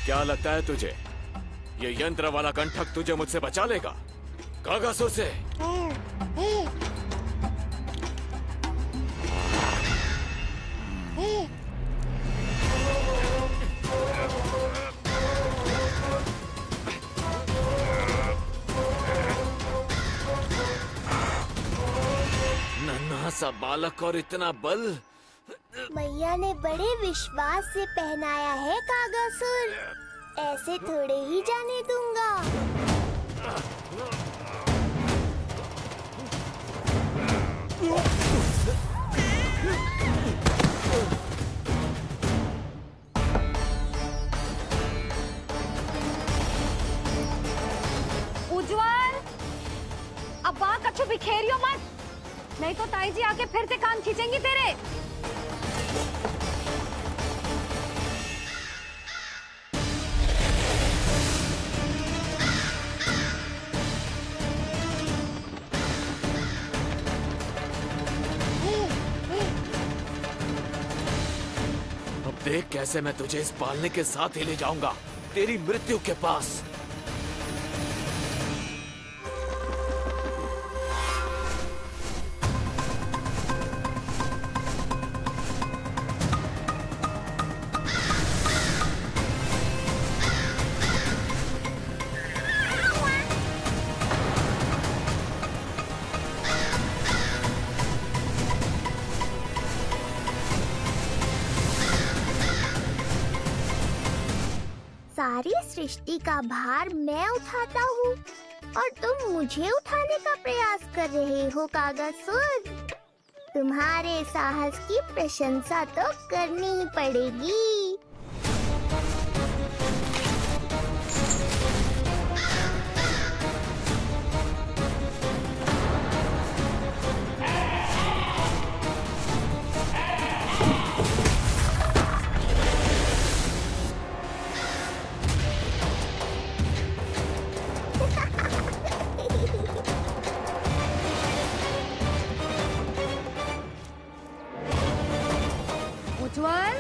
क्या लगता है तुझे ये यंत्र वाला कंठक तुझे मुझसे बचा लेगा? कागासुर से नन्हा सा बालक और इतना बल। मैया ने बड़े विश्वास से पहनाया है कागासुर, ऐसे थोड़े ही जाने दूंगा। उज्जवल, अब बात कछु बिखेरियो मत, नहीं तो ताई जी आके फिर से कान खींचेंगी तेरे। अब देख कैसे मैं तुझे इस पालने के साथ ही ले जाऊंगा तेरी मृत्यु के पास। सारी सृष्टि का भार मैं उठाता हूँ और तुम मुझे उठाने का प्रयास कर रहे हो कागासुर। तुम्हारे साहस की प्रशंसा तो करनी ही पड़ेगी। उज्जवल,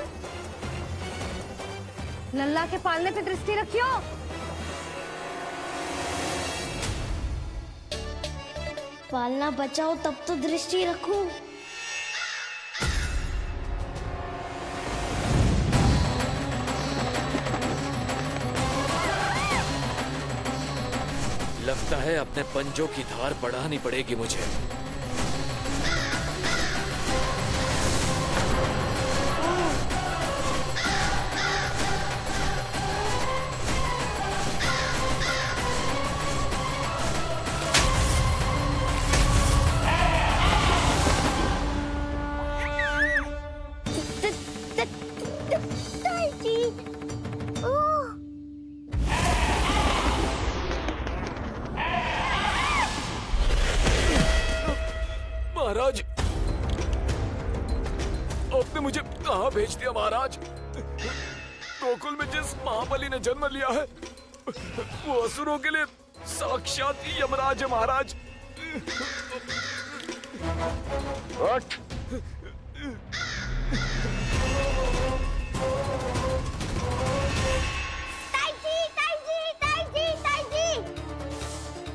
लल्ला के पालने पे दृष्टि रखियो। पालना बचाओ तब तो दृष्टि रखूं। लगता है अपने पंजों की धार बढ़ानी पड़ेगी मुझे। महाराज, आपने मुझे कहाँ भेज दिया महाराज? गोकुल में जिस महाबली ने जन्म लिया है वो असुरों के लिए साक्षात यमराज है महाराज।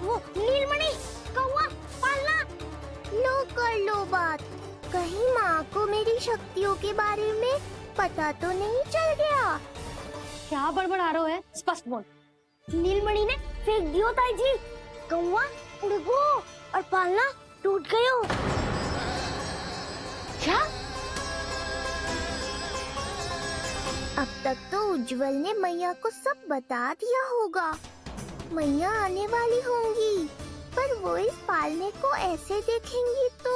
वो नीलमणि, कौवा, पालना, लो कर लो बात। कहीं माँ को मेरी शक्तियों के बारे में पता तो नहीं चल गया? क्या बड़बड़ा रहे हो है? स्पष्ट बोल। नीलमणि ने फेंक दियो ताई जी। कौवा उड़ गयो और पालना टूट गयो। क्या? अब तक तो उज्जवल ने मैया को सब बता दिया होगा। मैया आने वाली होंगी, पर वो इस पालने को ऐसे देखेंगी तो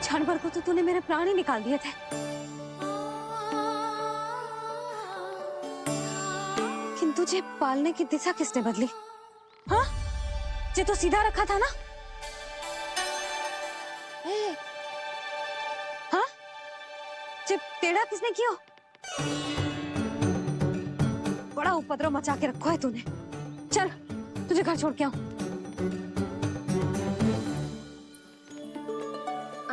क्षण भर को तो तूने मेरे प्राण ही निकाल दिए थे। मुझे पालने की दिशा किसने बदली? हाँ, ये तो सीधा रखा था ना? हाँ, ये टेढ़ा किसने किया? बड़ा उपद्रव मचा के रखा है तूने। चल, तुझे घर छोड़ के आऊं।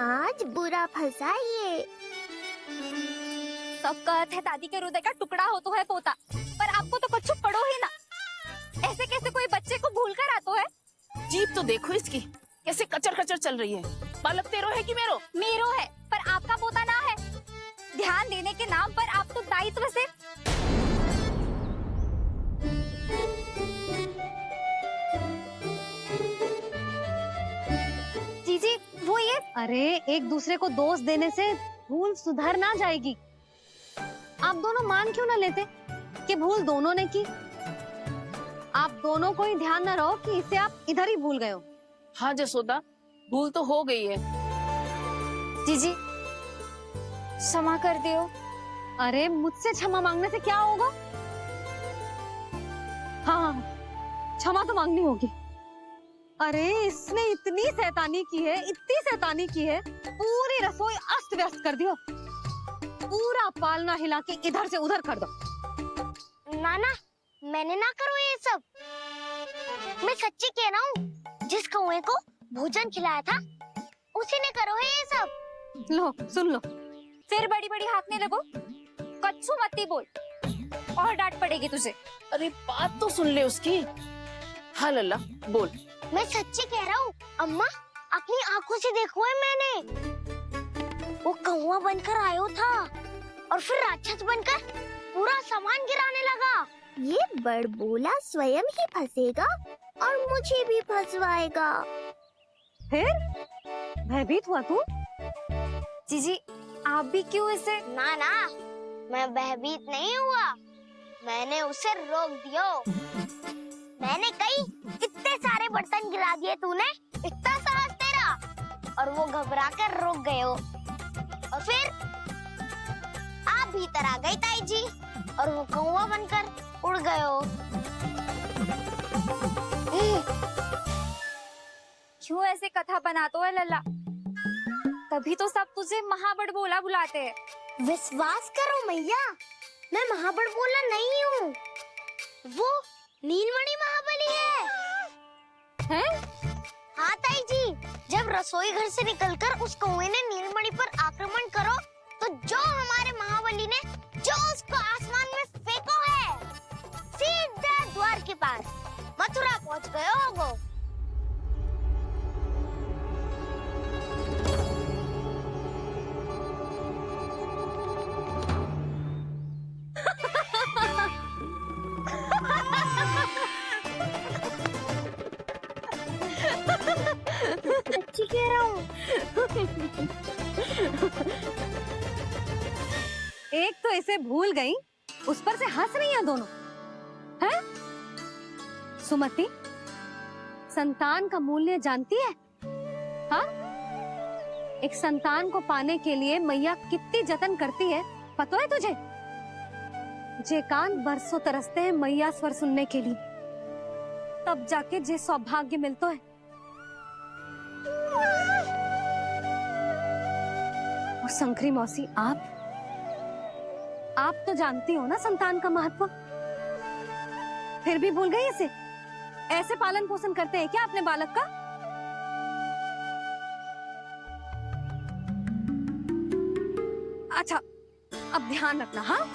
आज बुरा फंसा ये। सब कहते हैं दादी के हृदय का टुकड़ा हो तो है पोता, पर आपको तो कुछ पड़ो ही ना। ऐसे कैसे कोई बच्चे को भूल कर आतो है? जीप तो देखो इसकी, कैसे कचर कचर चल रही है। बालक तेरो है कि मेरो? मेरो है, पर आपका पोता ना है। ध्यान देने के नाम पर आप तो दायित्व से जीजी वो ये अरे एक दूसरे को दोष देने से भूल सुधर ना जाएगी। आप दोनों मान क्यों ना लेते कि भूल दोनों ने की? आप दोनों को ही ध्यान न रहो कि इसे आप इधर ही भूल गए हो। हाँ जसोदा, भूल तो हो गई है। जीजी क्षमा कर दियो। अरे मुझसे क्षमा मांगने से क्या होगा? हाँ, क्षमा तो मांगनी होगी। अरे इसने इतनी शैतानी की है, इतनी शैतानी की है, पूरी रसोई अस्त व्यस्त कर दिया। पूरा पालना हिला के इधर से उधर कर दो। नाना, मैंने ना करो ये सब। मैं सच्ची कह रहा हूँ, जिस कौवे को भोजन खिलाया था उसी ने करो है ये सब। लो सुन लो। फिर बड़ी बड़ी हाँकने लगो। कच्छू मत बोल, और डांट पड़ेगी तुझे। अरे बात तो सुन ले उसकी। हाँ लल्ला बोल। मैं सच्ची कह रहा हूँ अम्मा, अपनी आंखों से देखो है मैंने। वो कौवा बनकर आयो था और फिर राक्षस बनकर पूरा सामान गिराने लगा। ये बड़बोला स्वयं ही फंसेगा और मुझे भी फंसवाएगा। फिर भयभीत हुआ तू? जीजी आप भी क्यों इसे? ना ना, मैं भयभीत नहीं हुआ, मैंने उसे रोक दिया। मैंने कही इतने सारे बर्तन गिरा दिए तूने, इतना साहस तेरा, और वो घबरा कर रुक गए हो। और फिर आप भीतर आ गई ताई जी और वो कौवा बनकर उड़ गए हो। क्यों ऐसे कथा बनाते हो लल्ला? तभी तो सब तुझे महाबड़बोला बुलाते हैं। विश्वास करो मैया, मैं महाबड़बोला नहीं हूँ, वो नीलमणि महाबली है। हैं? हाँ ताई जी, जब रसोई घर से निकलकर उस कौवे ने नीलमणि पर आक्रमण करो, तो जो हमारे महाबली ने जो उसको आसमान में फेंको है, सीधा द्वार के पास मथुरा पहुँच गए होगो। सच्ची कह रहा हूँ। एक तो इसे भूल गई, उस पर से हंस रही हैं दोनों। हैं? सुमति, संतान का मूल्य जानती है? हाँ? एक संतान को पाने के लिए मैया कितनी जतन करती है, पता है तुझे? जे कान बरसों तरसते हैं मैया स्वर सुनने के लिए, तब जाके जे सौभाग्य मिलता है। और शंकरी मौसी, आप तो जानती हो ना संतान का महत्व, फिर भी भूल गई इसे? ऐसे पालन पोषण करते हैं क्या अपने बालक का? अच्छा, अब ध्यान रखना। हाँ,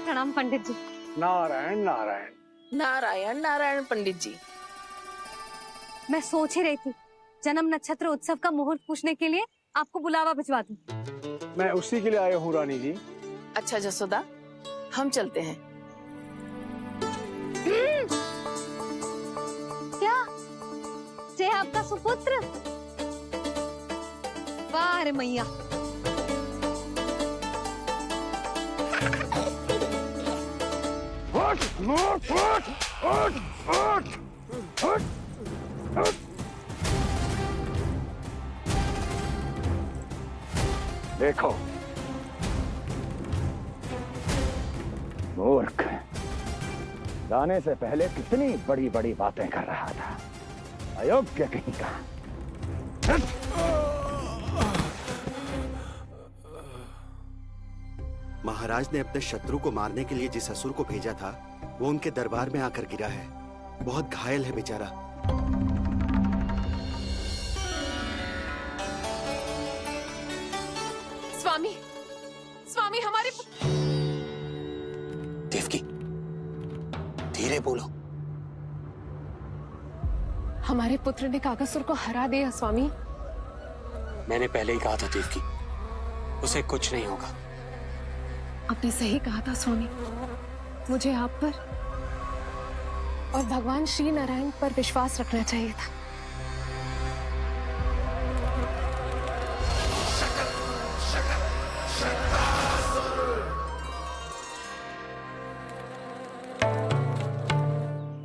प्रणाम पंडित जी। नारायण नारायण। नारायण नारायण पंडित जी। मैं सोच ही रही थी जन्म नक्षत्र उत्सव का मुहूर्त पूछने के लिए आपको बुलावा भिजवा दूं। मैं उसी के लिए आया हूँ रानी जी। अच्छा जसोदा, हम चलते हैं। क्या जे आपका सुपुत्र? वाह रे मैया। देखो, मूर्ख, जाने से पहले कितनी बड़ी बड़ी बातें कर रहा था, अयोग्य कहीं का। महाराज ने अपने शत्रु को मारने के लिए जिस असुर को भेजा था वो उनके दरबार में आकर गिरा है। बहुत घायल है बेचारा। स्वामी, स्वामी हमारे देवकी, धीरे बोलो। हमारे पुत्र ने काकासुर को हरा दिया स्वामी। मैंने पहले ही कहा था देवकी, उसे कुछ नहीं होगा। आपने सही कहा था स्वामी। मुझे आप पर और भगवान श्री नारायण पर विश्वास रखना चाहिए था।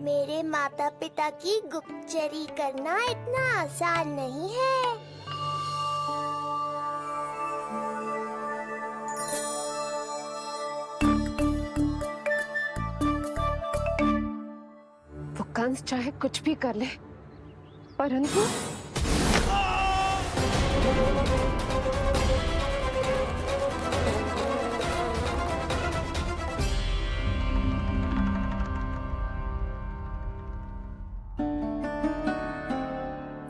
मेरे माता पिता की गुप्तचरी करना इतना आसान नहीं है। वो कंस चाहे कुछ भी कर ले, परंतु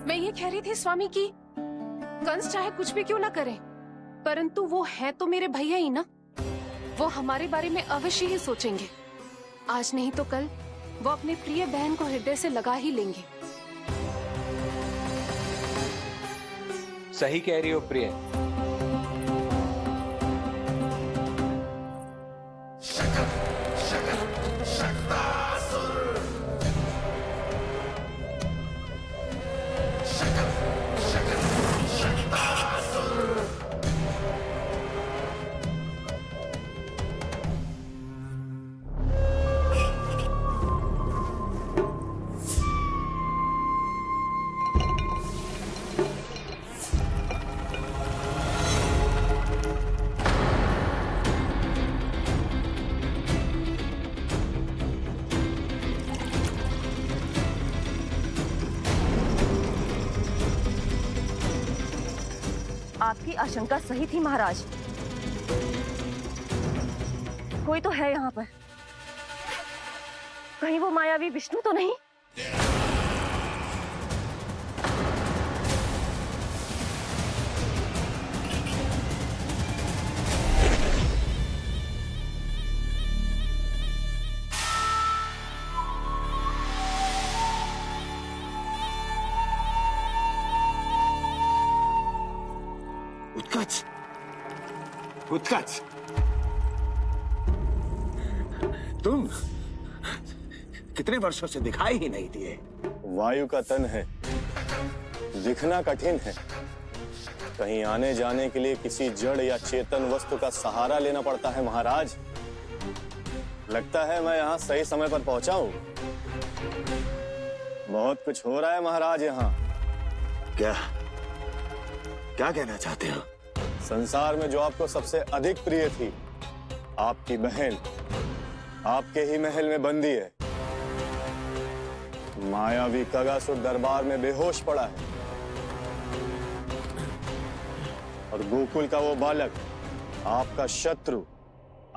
मैं ये कह रही थी स्वामी कि कंस चाहे कुछ भी क्यों ना करे, परंतु वो है तो मेरे भैया ही ना। वो हमारे बारे में अवश्य ही सोचेंगे। आज नहीं तो कल वो अपनी प्रिय बहन को हृदय से लगा ही लेंगे। सही कह रही हो प्रिय। आपकी आशंका सही थी महाराज। कोई तो है यहाँ पर। कहीं वो मायावी विष्णु तो नहीं? उत्कच, उत्कच, तुम कितने वर्षों से दिखाई ही नहीं दिए। वायु का तन है, दिखना कठिन है। कहीं आने जाने के लिए किसी जड़ या चेतन वस्तु का सहारा लेना पड़ता है महाराज। लगता है मैं यहाँ सही समय पर पहुंचा हूँ। बहुत कुछ हो रहा है महाराज यहाँ। क्या क्या कहना चाहते हो? संसार में जो आपको सबसे अधिक प्रिय थी, आपकी बहन, आपके ही महल में बंदी है। मायावी कागासुर दरबार में बेहोश पड़ा है और गोकुल का वो बालक, आपका शत्रु,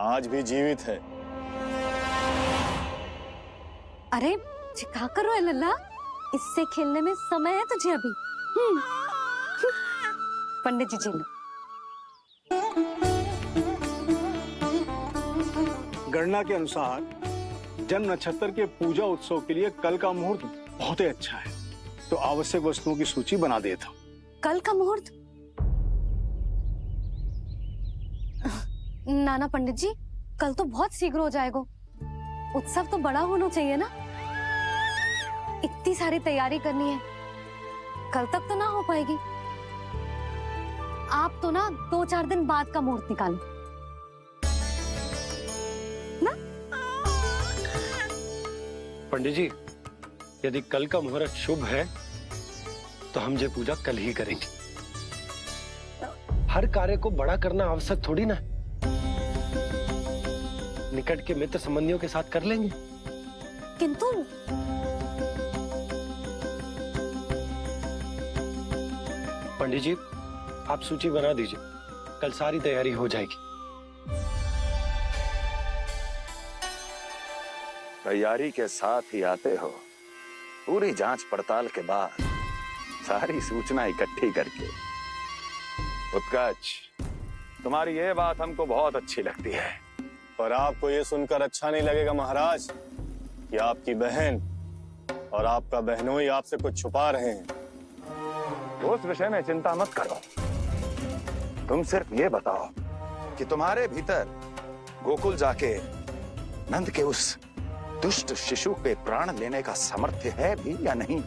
आज भी जीवित है। अरे क्या कर रहा है लल्ला? इससे खेलने में समय है तुझे अभी। पंडित जी लो। गणना के अनुसार जन्म नक्षत्र के पूजा उत्सव के लिए कल का मुहूर्त बहुत ही अच्छा है, तो आवश्यक वस्तुओं की सूची बना देता हूँ। कल का मुहूर्त? नाना पंडित जी, कल तो बहुत शीघ्र हो जाएगा। उत्सव तो बड़ा होना चाहिए ना। इतनी सारी तैयारी करनी है, कल तक तो ना हो पाएगी। आप तो ना 2-4 दिन बाद का मुहूर्त निकालो ना। पंडित जी, यदि कल का मुहूर्त शुभ है तो हम ये पूजा कल ही करेंगे। हर कार्य को बड़ा करना आवश्यक थोड़ी ना। निकट के मित्र संबंधियों के साथ कर लेंगे। किंतु पंडित जी, आप सूची बना दीजिए, कल सारी तैयारी हो जाएगी। तैयारी के साथ ही आते हो, पूरी जांच पड़ताल के बाद सारी सूचना इकट्ठी करके। उत्कर्ष, तुम्हारी ये बात हमको बहुत अच्छी लगती है। पर आपको ये सुनकर अच्छा नहीं लगेगा महाराज कि आपकी बहन और आपका बहनोई आपसे कुछ छुपा रहे हैं। उस विषय में चिंता मत करो, तुम सिर्फ ये बताओ कि तुम्हारे भीतर गोकुल जाके नंद के उस दुष्ट शिशु के प्राण लेने का सामर्थ्य है भी या नहीं?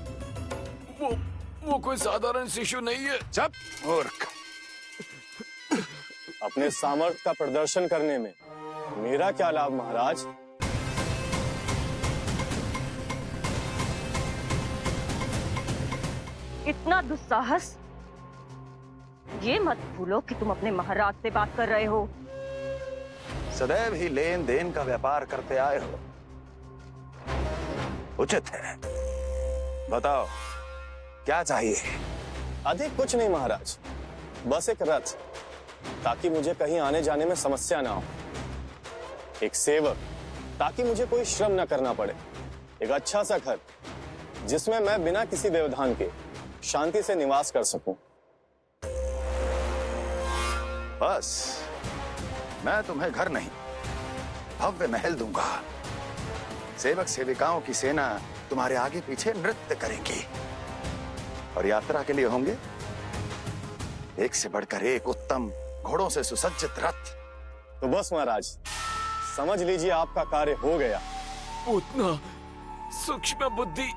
वो कोई साधारण शिशु नहीं है। जब मूर्ख, अपने सामर्थ्य का प्रदर्शन करने में मेरा क्या लाभ महाराज? इतना दुस्साहस! ये मत भूलो कि तुम अपने महाराज से बात कर रहे हो। सदैव ही लेन देन का व्यापार करते आए हो, उचित है। बताओ क्या चाहिए? अधिक कुछ नहीं महाराज, बस एक रथ, ताकि मुझे कहीं आने जाने में समस्या ना हो। एक सेवक, ताकि मुझे कोई श्रम न करना पड़े। एक अच्छा सा घर, जिसमें मैं बिना किसी व्यवधान के शांति से निवास कर सकूं। बस, मैं तुम्हें घर नहीं, भव्य महल दूंगा। सेवक सेविकाओं की सेना तुम्हारे आगे पीछे नृत्य करेंगी, और यात्रा के लिए होंगे एक से बढ़कर एक उत्तम घोड़ों से सुसज्जित रथ। तो बस महाराज, समझ लीजिए आपका कार्य हो गया। उतना सूक्ष्म बुद्धि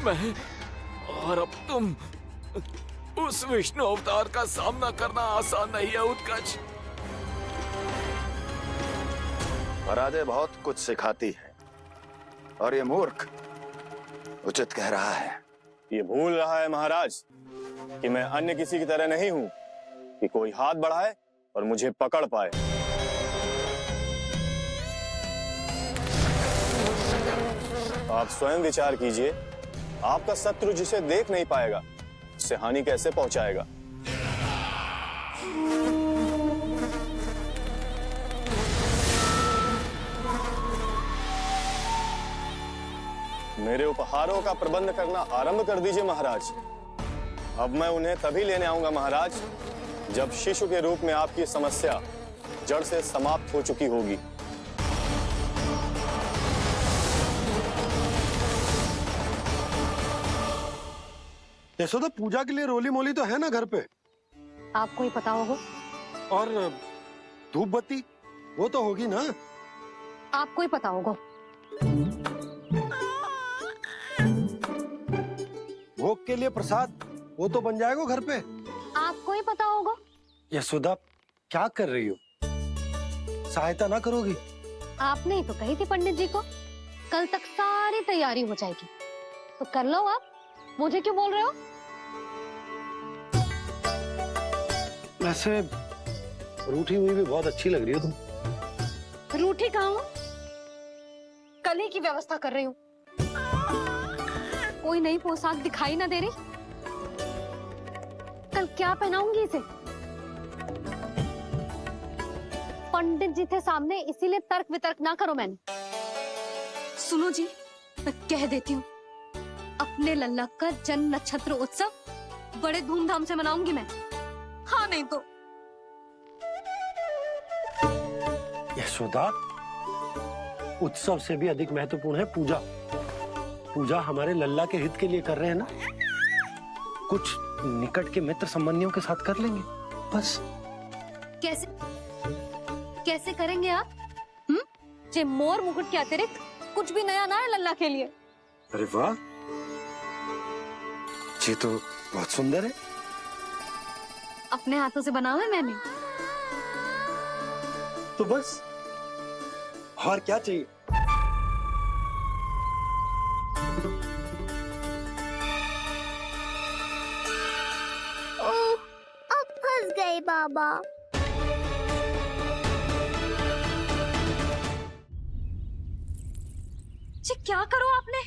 मैं, और अब तुम, उस विष्णु अवतार का सामना करना आसान नहीं है उत्कर्ष। पराजय बहुत कुछ सिखाती है, और ये मूर्ख उचित कह रहा है। ये भूल रहा है महाराज कि मैं अन्य किसी की तरह नहीं हूं कि कोई हाथ बढ़ाए और मुझे पकड़ पाए। आप स्वयं विचार कीजिए, आपका शत्रु जिसे देख नहीं पाएगा, उससे हानि कैसे पहुंचाएगा? मेरे उपहारों का प्रबंध करना आरंभ कर दीजिए महाराज। अब मैं उन्हें तभी लेने आऊंगा महाराज, जब शिशु के रूप में आपकी समस्या जड़ से समाप्त हो चुकी होगी। यशोदा, पूजा के लिए रोली मोली तो है ना घर पे? आपको ही पता होगा। और धूप बत्ती वो तो होगी ना? आपको ही पता होगा। भोग के लिए प्रसाद वो तो बन जाएगा घर पे। आपको ही पता होगा। यशोदा, क्या कर रही हो? सहायता ना करोगी? आपने ही तो कही थी पंडित जी को, कल तक सारी तैयारी हो जाएगी, तो कर लो आप। मुझे क्यों बोल रहे हो? वैसे रूठी हुई भी बहुत अच्छी लग रही हो तुम। रूठी कहाँ हूँ? कल ही की व्यवस्था कर रही हूँ। कोई नई पोशाक दिखाई ना दे रही। कल क्या पहनाऊंगी इसे? पंडित जी थे सामने, इसीलिए तर्क वितर्क ना करो। मैंने सुनो जी, मैं कह देती हूँ, अपने लल्ला का जन्म नक्षत्र उत्सव बड़े धूमधाम से मनाऊंगी मैं। हाँ नहीं तो। यशोदा, उत्सव से भी अधिक महत्वपूर्ण है पूजा। पूजा हमारे लल्ला के हित के लिए कर रहे हैं ना। कुछ निकट के मित्र संबंधियों के साथ कर लेंगे, बस। कैसे कैसे करेंगे आप? जे मोर मुकुट के अतिरिक्त कुछ भी नया ना है लल्ला के लिए। अरे वाह, ये तो बहुत सुंदर है। अपने हाथों से बनाया है मैंने। तो बस, और क्या चाहिए? ओह, अब फंस गए बाबा। जी क्या करो आपने?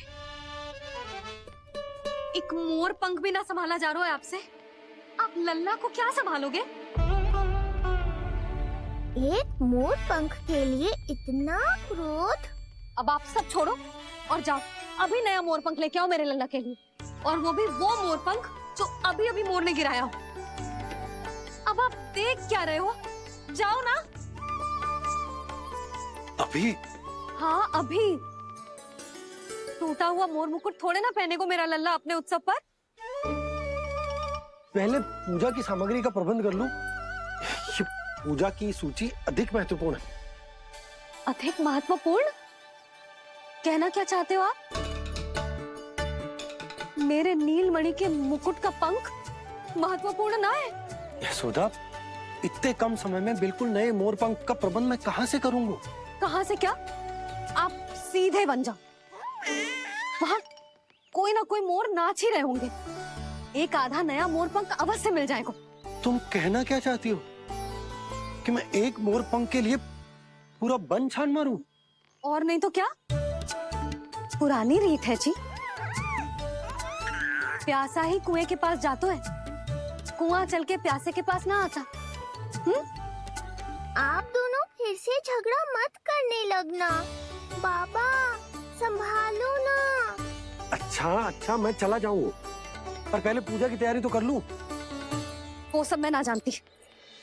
एक मोर पंख भी ना संभाला जा रहा है आपसे। आप लल्ला को क्या संभालोगे? एक मोर पंख के लिए इतना क्रोध? अब आप सब छोड़ो और जाओ, अभी नया मोर पंख लेके आओ मेरे लल्ला के लिए, और वो भी वो मोर पंख जो अभी अभी मोर ने गिराया हो। अब आप देख क्या रहे हो? जाओ ना। अभी? हाँ अभी। टूटा हुआ मोर मुकुट थोड़े ना पहने को मेरा लल्ला अपने उत्सव पर। पहले पूजा की सामग्री का प्रबंध कर लूं। ये पूजा की सूची अधिक महत्वपूर्ण है। अधिक महत्वपूर्ण? कहना क्या चाहते हो आप? मेरे नीलमणि के मुकुट का पंख महत्वपूर्ण ना है? यशोदा, इतने कम समय में बिल्कुल नए मोर पंख का प्रबंध मैं कहां से करूंगा? कहां से क्या? आप सीधे बन जाओ। वहां कोई ना कोई मोर नाच ही रहे होंगे। एक आधा नया मोर पंख अवश्य मिल जाएगा। तुम कहना क्या चाहती हो कि मैं एक मोर पंख के लिए पूरा वन छान मारूं? और नहीं तो क्या, पुरानी रीत है जी। प्यासा ही कुएं के पास जातो है, कुआं चल के प्यासे के पास ना आता। आप दोनों फिर से झगड़ा मत करने लगना। बाबा संभालो ना। अच्छा मैं चला जाऊंगा, पर पहले पूजा की तैयारी तो कर लूं। वो सब मैं ना जानती।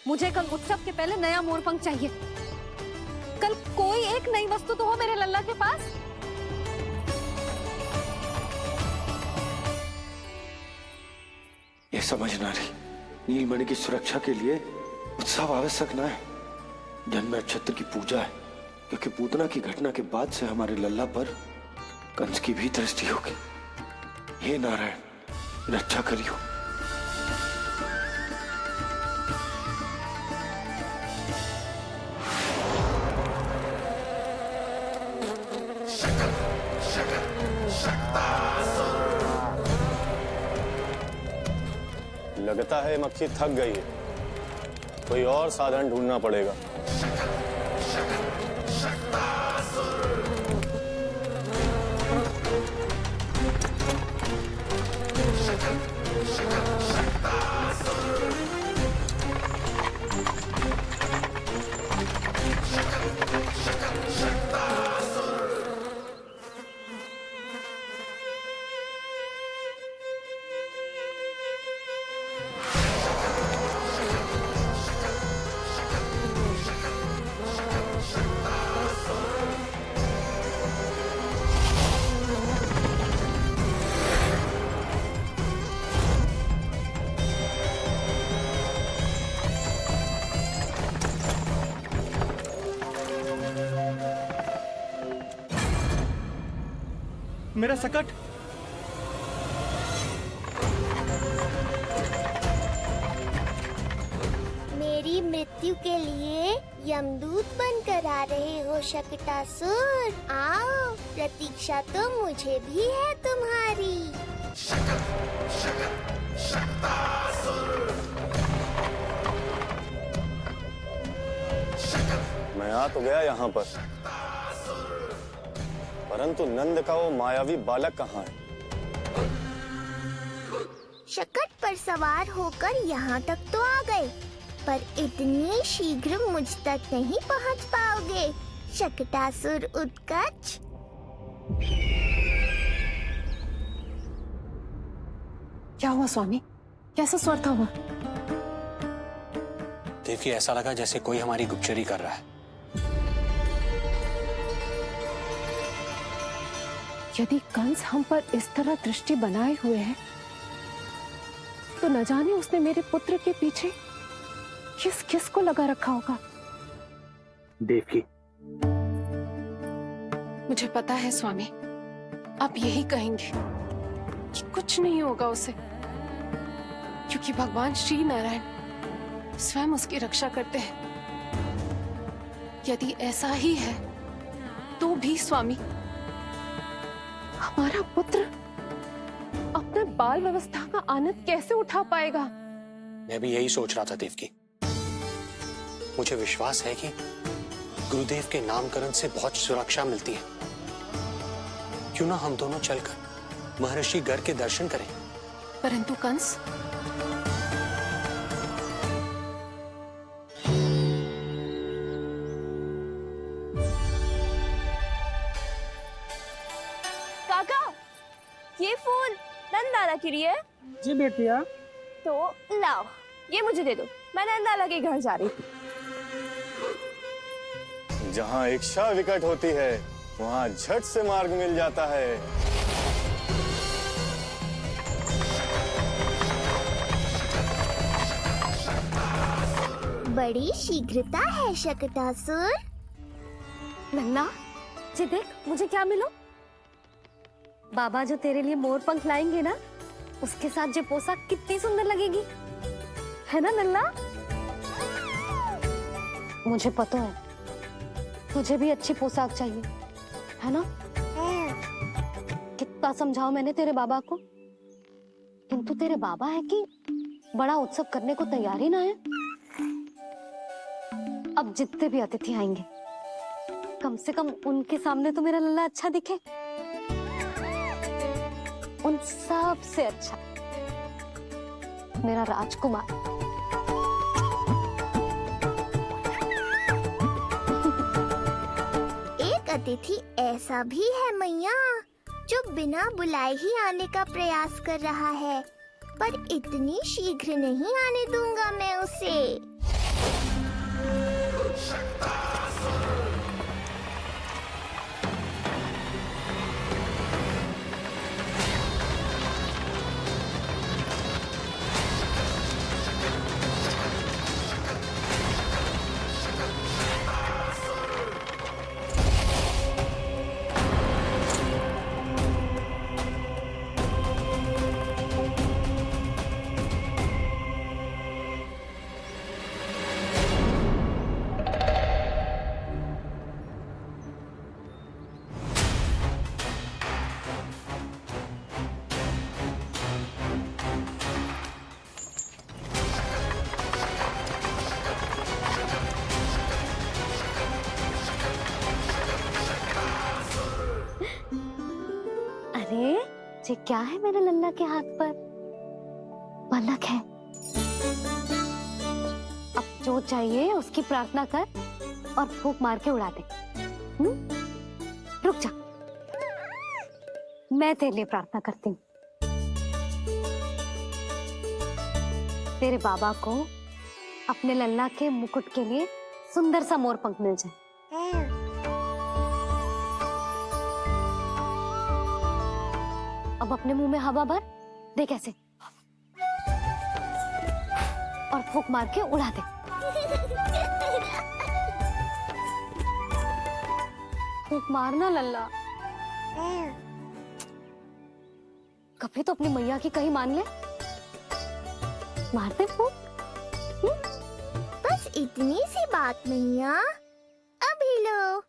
मुझे कल उत्सव के पहले नया मोर पंख चाहिए। कल कोई एक नई वस्तु तो हो मेरे लल्ला के पास। ये समझ ना रही, नीलमणि की सुरक्षा के लिए उत्सव आवश्यक ना है, जन्म नक्षत्र की पूजा है, क्योंकि पूतना की घटना के बाद से हमारे लल्ला पर कंस की भी दृष्टि होगी। हे नारायण, रक्षा करियो। लगता है मक्खी थक गई है, कोई और साधन ढूंढना पड़ेगा। मेरा सकट। मेरी मृत्यु के लिए यमदूत बनकर आ रहे हो शकटासुर? आओ, प्रतीक्षा तो मुझे भी है तुम्हारी। मैं आ तो गया यहाँ पर, परंतु नंद का वो मायावी बालक कहाँ है? शकट पर सवार होकर यहाँ तक तो आ गए, पर इतनी शीघ्र मुझ तक नहीं पहुँच पाओगे शकटासुर उत्कच। क्या हुआ स्वामी? कैसा स्वर था वो? देखिए, ऐसा लगा जैसे कोई हमारी गुप्तचरी कर रहा है। यदि कंस हम पर इस तरह दृष्टि बनाए हुए है, तो न जाने उसने मेरे पुत्र के पीछे किस किस को लगा रखा होगा। देवकी, मुझे पता है स्वामी, आप यही कहेंगे कि कुछ नहीं होगा उसे, क्योंकि भगवान श्री नारायण स्वयं उसकी रक्षा करते हैं। यदि ऐसा ही है तो भी स्वामी, हमारा पुत्र अपने बाल व्यवस्था का आनंद कैसे उठा पाएगा? मैं भी यही सोच रहा था देवकी। मुझे विश्वास है कि गुरुदेव के नामकरण से बहुत सुरक्षा मिलती है। क्यों ना हम दोनों चलकर महर्षि घर के दर्शन करें। परंतु कंस, काका, ये फूल नंदाला के लिए है। जी बेटिया। तो लाओ, ये मुझे दे दो, मैं नंदाला के घर जा रही थी। जहाँ इच्छा विकट होती है वहाँ झट से मार्ग मिल जाता है। बड़ी शीघ्रता है शकटासुर। नन्ना, जी देख मुझे क्या मिलो। बाबा जो तेरे लिए मोर पंख लाएंगे ना, उसके साथ जो पोशाक कितनी सुंदर लगेगी, है ना नन्ना? मुझे पता है तुझे भी अच्छी पोशाक चाहिए, है ना? कितना समझाओ मैंने तेरे बाबा को, किंतु तेरे बाबा है कि बड़ा उत्सव करने को तैयार ही ना है। अब जितने भी अतिथि आएंगे, कम से कम उनके सामने तो मेरा लल्ला अच्छा दिखे। उन सब से अच्छा मेरा राजकुमार। एक अतिथि ऐसा भी है मैया जो बिना बुलाए ही आने का प्रयास कर रहा है, पर इतनी शीघ्र नहीं आने दूंगा मैं उसे। अरे ये क्या है मेरे लल्ला के हाथ पर? पलक है। अब जो चाहिए उसकी प्रार्थना कर और फूंक मार के उड़ा दे। रुक जा, मैं तेरे लिए प्रार्थना करती हूँ। तेरे बाबा को अपने लल्ला के मुकुट के लिए सुंदर सा मोर पंख मिल जाए। अब अपने मुंह में हवा भर दे, कैसे, और फूंक मार के उड़ा दे। फूंक मारना लल्ला, कभी तो अपनी मैया की कहीं मान ले। मारते फूंक। बस इतनी सी बात मैया, अभी लो।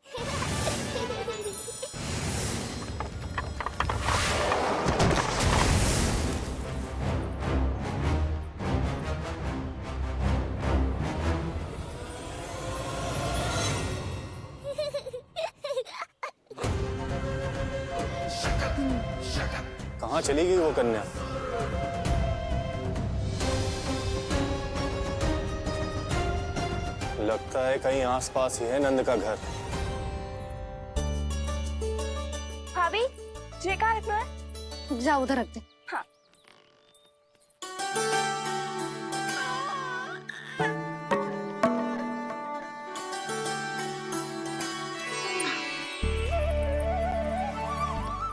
कहाँ चली गई वो कन्या? लगता है कहीं आसपास ही है नंद का घर। भाभी, ये कहाँ रखना है? जा उधर रख दे। हाँ।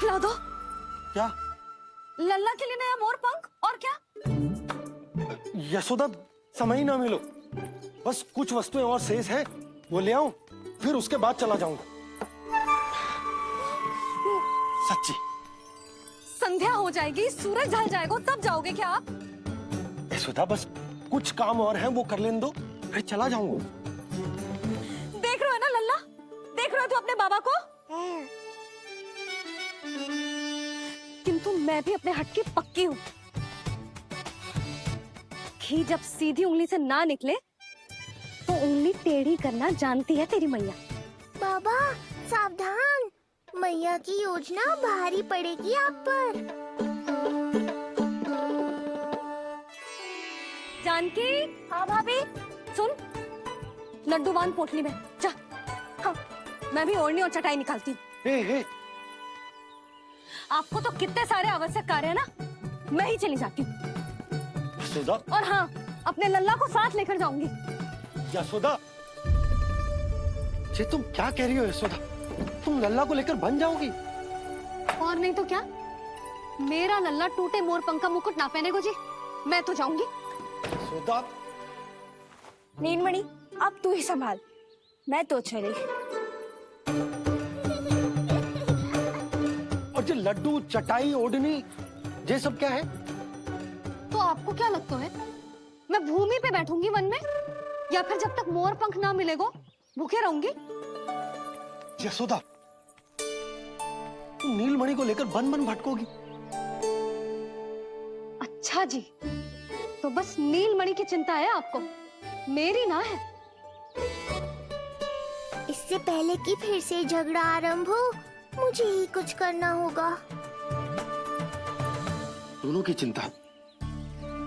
ला दो। क्या? लल्ला के लिए नया मोर पंख, और क्या? यशोदा, समय ही ना मिलो, बस कुछ वस्तुएं और शेष है, वो ले आऊं, फिर उसके बाद चला जाऊंगा। सच्ची। संध्या हो जाएगी, सूरज ढल जाएगा, तब जाओगे क्या आप? यशोदा, बस कुछ काम और हैं, वो कर लेने दो, फिर चला जाऊंगा। देख रहे हो ना लल्ला, देख रहे हो तू अपने बाबा को? किंतु मैं भी अपने हट की पक्की हूँ। घी जब सीधी उंगली से ना निकले तो उंगली टेढ़ी करना जानती है तेरी मैया। बाबा सावधान, मैया की योजना भारी पड़ेगी आप पर। जानकी, हाँ भाभी। सुन, लड्डू बांध पोटली में, जा। हाँ, मैं भी ओढ़नी और चटाई निकालती हूँ। आपको तो कितने सारे आवश्यक कार्य है ना, मैं ही चली जाती हूँ। यशोदा, और हाँ, अपने लल्ला को साथ लेकर जाऊंगी। यशोदा, ये तुम क्या कह रही हो यशोदा? तुम लल्ला को लेकर बन जाओगी? और नहीं तो क्या, मेरा लल्ला टूटे मोर पंख का मुकुट ना पहने को जी, मैं तो जाऊंगी। यशोदा, नीलमणि, अब तू ही संभाल, मैं तो चली। और ये लड्डू, चटाई, ओढ़नी, ये सब क्या है? तो आपको क्या लगता है, मैं भूमि पे बैठूंगी वन में, या फिर जब तक मोर पंख ना मिलेगो भूखे रहूंगी? यशोदा, तुम नीलमणि को लेकर बन बन भटकोगी? अच्छा जी, तो बस नीलमणि की चिंता है आपको, मेरी ना है। इससे पहले कि फिर से झगड़ा आरंभ हो, मुझे ही कुछ करना होगा। दोनों की चिंता,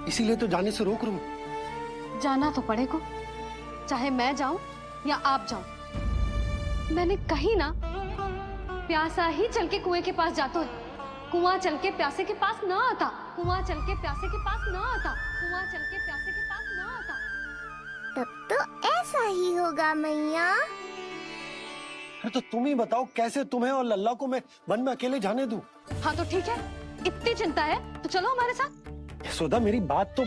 इसीलिए तो जाने से रोक रहा हूं। जाना तो पड़ेगा, चाहे मैं जाऊं या आप जाओ। मैंने कही ना, प्यासा ही चल के कुएं के पास जाता है, कुआं चल के प्यासे के पास ना आता, कुआं चल के प्यासे के पास ना आता, कुआं चल के प्यासे के पास ना आता। तब तो ऐसा ही होगा मैया। अरे तो तुम ही बताओ, कैसे तुम्हें और लल्ला को मैं वन में अकेले जाने दूं? हाँ तो ठीक है, इतनी चिंता है तो चलो हमारे साथ। यशोदा, मेरी बात तो।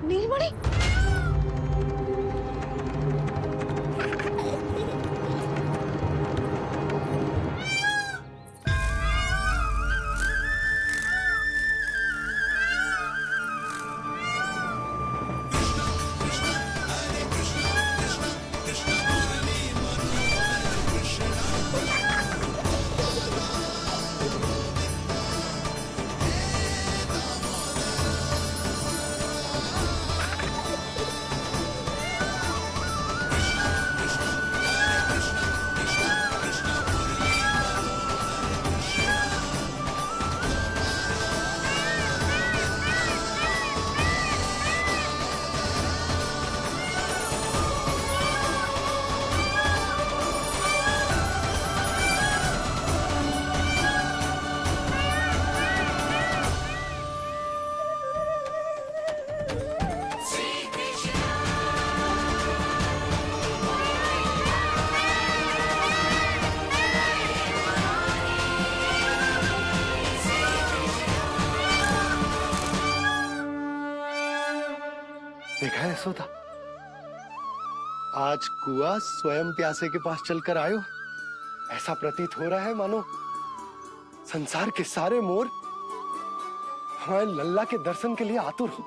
नीलमणि, देखा है यशोदा, आज कुआं स्वयं प्यासे के पास चलकर आयो। ऐसा प्रतीत हो रहा है मानो संसार के सारे मोर हमारे लल्ला के दर्शन के लिए आतुर हो।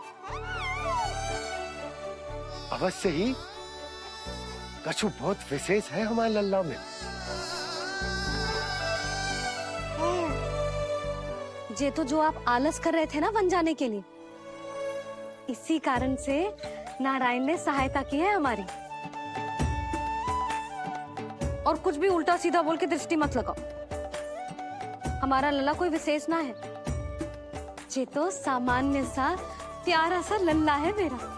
अवश्य ही कछु बहुत विशेष है हमारे लल्ला में। ये तो जो आप आलस कर रहे थे ना वन जाने के लिए, इसी कारण से नारायण ने सहायता की है हमारी। और कुछ भी उल्टा सीधा बोल के दृष्टि मत लगाओ, हमारा लल्ला कोई विशेष ना है, ये तो सामान्य सा प्यारा सा लल्ला है मेरा।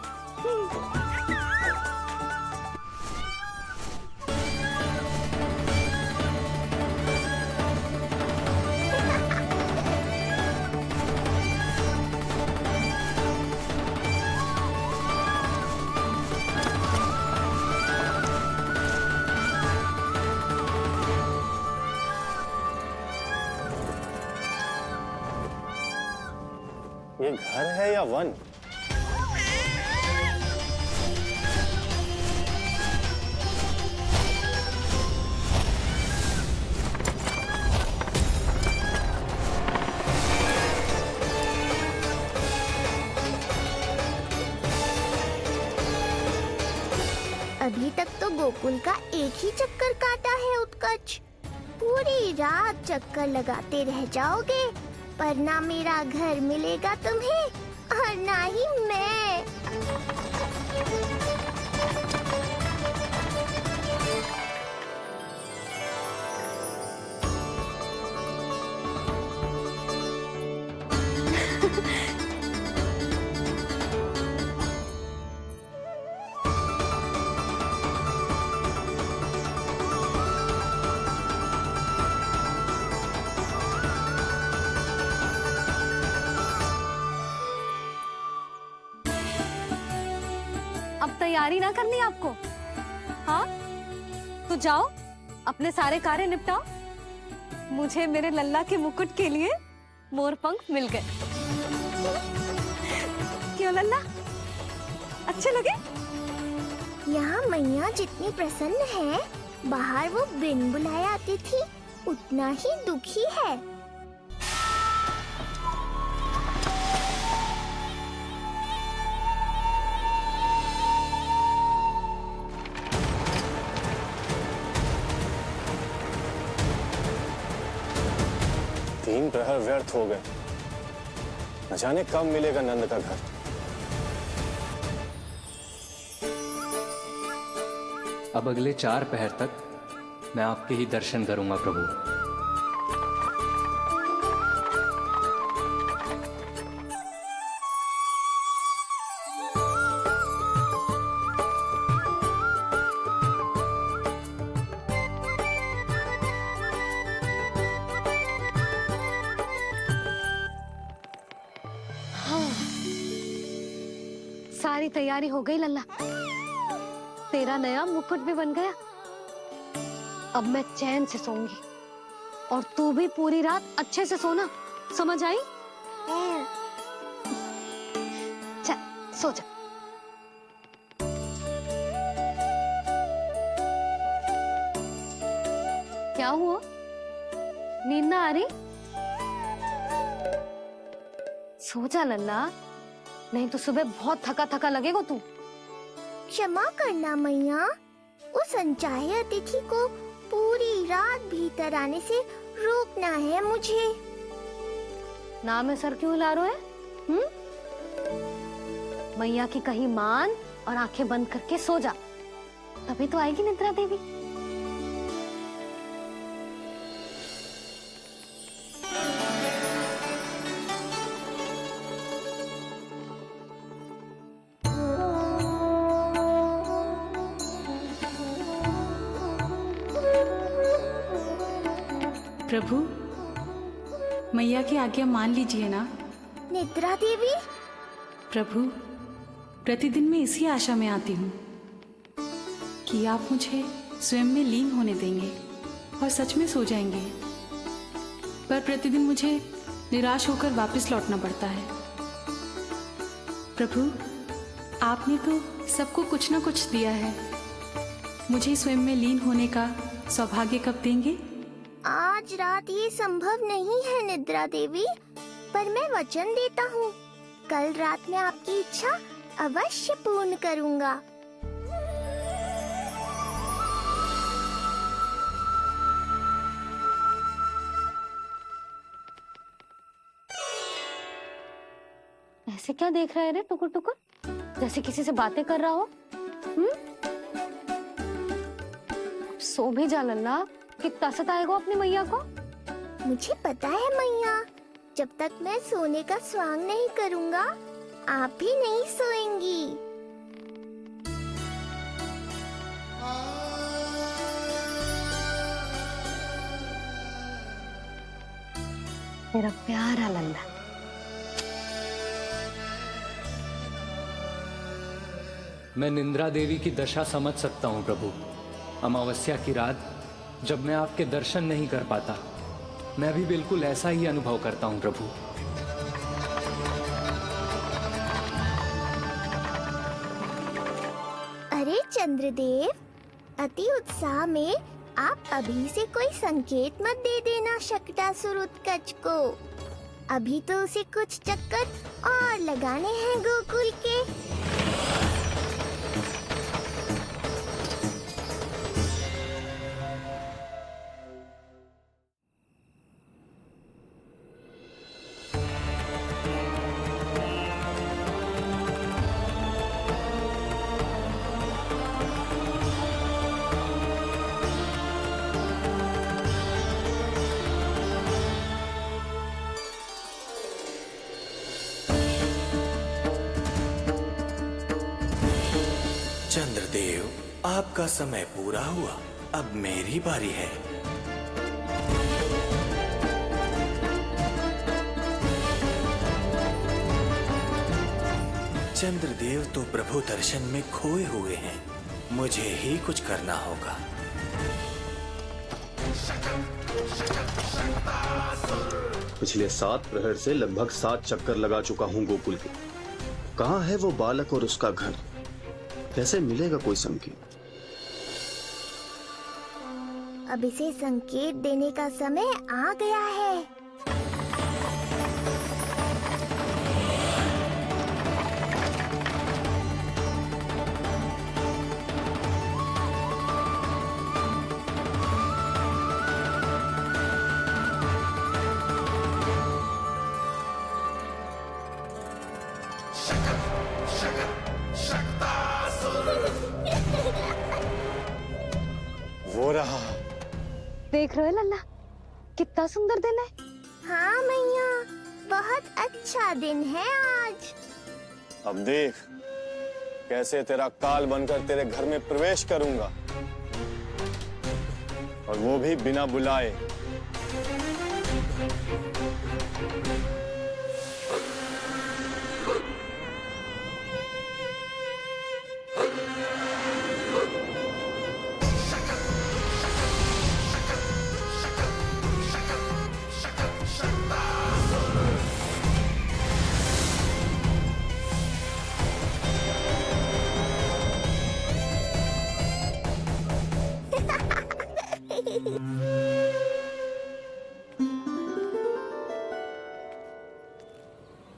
ये घर है या वन? अभी तक तो गोकुल का एक ही चक्कर काटा है उत्कर्ष। पूरी रात चक्कर लगाते रह जाओगे, पर ना मेरा घर मिलेगा तुम्हें और ना ही मैं। अब तैयारी ना करनी आपको? हाँ, तो जाओ अपने सारे कार्य निपटाओ। मुझे मेरे लल्ला के मुकुट के लिए मोरपंख मिल गए। क्यों लल्ला, अच्छे लगे? यहाँ मैया जितनी प्रसन्न है, बाहर वो बिन बुलाए आती थी उतना ही दुखी है। तीन प्रहर व्यर्थ हो गए। न जाने कब मिलेगा नंद का घर। अब अगले 4 पहर तक मैं आपके ही दर्शन करूंगा प्रभु। सारी तैयारी हो गई लल्ला, तेरा नया मुकुट भी बन गया। अब मैं चैन से सोऊंगी और तू भी पूरी रात अच्छे से सोना, समझ आई? चल सो जा। क्या हुआ, नींद ना आ रही? सो जा लल्ला, नहीं तो सुबह बहुत थका थका लगेगा तू। क्षमा करना मैया, उस अनचाहे अतिथि को पूरी रात भीतर आने से रोकना है मुझे। ना में सर क्यों हिला रहे हो? मैया की कहीं मान और आंखें बंद करके सो जा, तभी तो आएगी निद्रा देवी। प्रभु, मैया की आज्ञा मान लीजिए ना। निद्रा देवी? प्रभु, प्रतिदिन मैं इसी आशा में आती हूँ कि आप मुझे स्वयं में लीन होने देंगे और सच में सो जाएंगे, पर प्रतिदिन मुझे निराश होकर वापस लौटना पड़ता है। प्रभु, आपने तो सबको कुछ न कुछ दिया है, मुझे स्वयं में लीन होने का सौभाग्य कब देंगे? आज रात ये संभव नहीं है निद्रा देवी, पर मैं वचन देता हूँ कल रात में आपकी इच्छा अवश्य पूर्ण करूँगा। ऐसे क्या देख रहा है रे टुकुर टुकुर, जैसे किसी से बातें कर रहा हो? सो भी जा लल्ला, कितना सताएगा अपनी मैया को। मुझे पता है मैया, जब तक मैं सोने का स्वांग नहीं करूँगा आप भी नहीं सोएंगी। मेरा प्यारा लल्ला। मैं निंद्रा देवी की दशा समझ सकता हूँ प्रभु। अमावस्या की रात जब मैं आपके दर्शन नहीं कर पाता, मैं भी बिल्कुल ऐसा ही अनुभव करता हूँ प्रभु। अरे चंद्रदेव, अति उत्साह में आप अभी से कोई संकेत मत दे देना शकटासुर उत्कच को। अभी तो उसे कुछ चक्कर और लगाने हैं गोकुल के। चंद्रदेव, आपका समय पूरा हुआ, अब मेरी बारी है। चंद्रदेव तो प्रभु दर्शन में खोए हुए हैं, मुझे ही कुछ करना होगा। पिछले 7 प्रहर से लगभग 7 चक्कर लगा चुका हूँ गोकुल के। कहाँ है वो बालक और उसका घर? कैसे मिलेगा कोई संकेत? अब इसे संकेत देने का समय आ गया है। वो रहा। देख रहे हो लल्ला, कितना सुंदर दिन है। हाँ मैया, बहुत अच्छा दिन है आज। अब देख कैसे तेरा काल बनकर तेरे घर में प्रवेश करूंगा, और वो भी बिना बुलाए।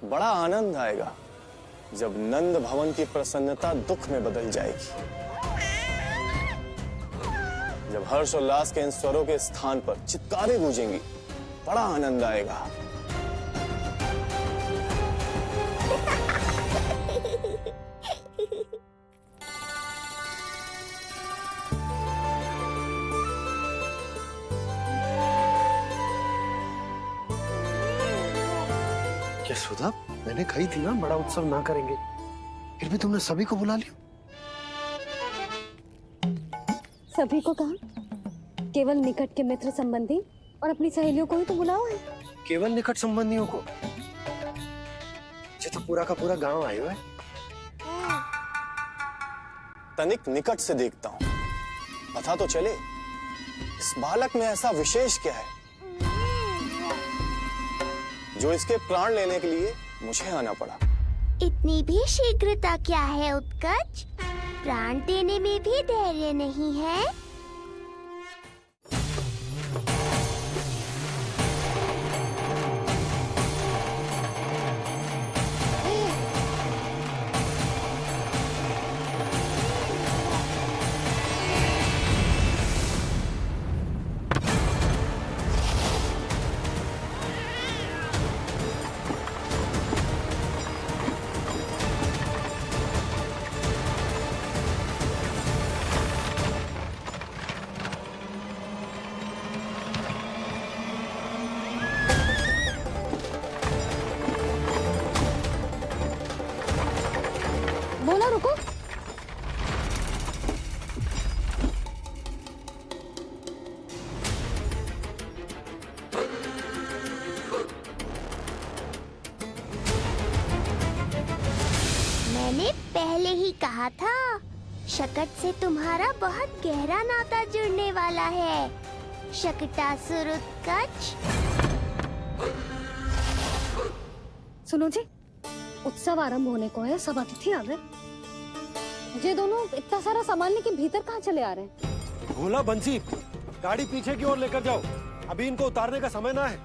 बड़ा आनंद आएगा जब नंद भवन की प्रसन्नता दुख में बदल जाएगी, जब हर्षोल्लास के इन स्वरों के स्थान पर चित्कारें गूंजेंगी। बड़ा आनंद आएगा। यशोदा, मैंने कही थी ना बड़ा उत्सव ना करेंगे, फिर भी तुमने सभी को बुला लिया। सभी को कहा? केवल निकट के मित्र संबंधी और अपनी सहेलियों को ही तो बुलाओ है। केवल निकट संबंधियों को? ये तो पूरा का पूरा गांव आयो है। तनिक निकट से देखता हूं, पता तो चले इस बालक में ऐसा विशेष क्या है जो इसके प्राण लेने के लिए मुझे आना पड़ा। इतनी भी शीघ्रता क्या है उत्कर्ष? प्राण देने में भी धैर्य नहीं है। बोला रुको। मैंने पहले ही कहा था, शकट से तुम्हारा बहुत गहरा नाता जुड़ने वाला है। शकटासुर उत्कर्ष। सुनो जी, उत्सव आरंभ होने को है, सब अतिथि आ गए। ये दोनों इतना सारा सामान लेके भीतर कहाँ चले आ रहे हैं? भोला बंसी, गाड़ी पीछे की ओर लेकर जाओ, अभी इनको उतारने का समय ना है।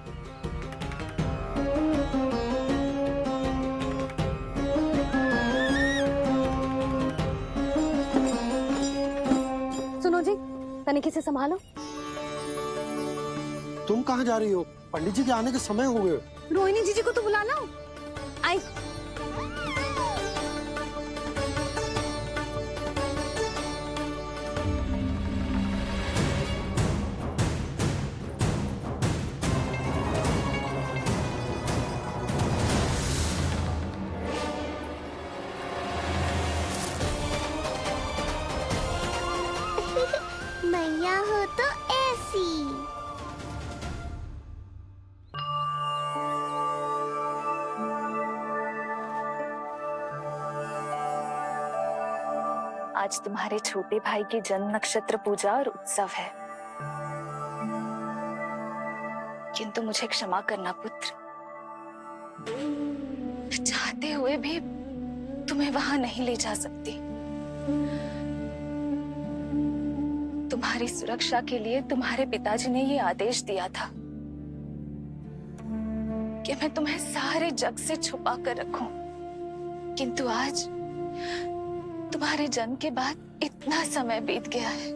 सुनो जी, तनिक से संभालो। तुम कहाँ जा रही हो? पंडित जी के आने के समय हो गए। रोहिणी जीजी को तो बुला लो। आई। मैया हो तो ऐसी। आज तुम्हारे छोटे भाई की जन्म नक्षत्र पूजा और उत्सव है, किंतु मुझे क्षमा करना पुत्र, चाहते हुए भी तुम्हें वहां नहीं ले जा सकती। तुम्हारी सुरक्षा के लिए तुम्हारे पिताजी ने ये आदेश दिया था कि मैं तुम्हें सारे जग से छुपा कर रखूं, किंतु आज तुम्हारे जन्म के बाद इतना समय बीत गया है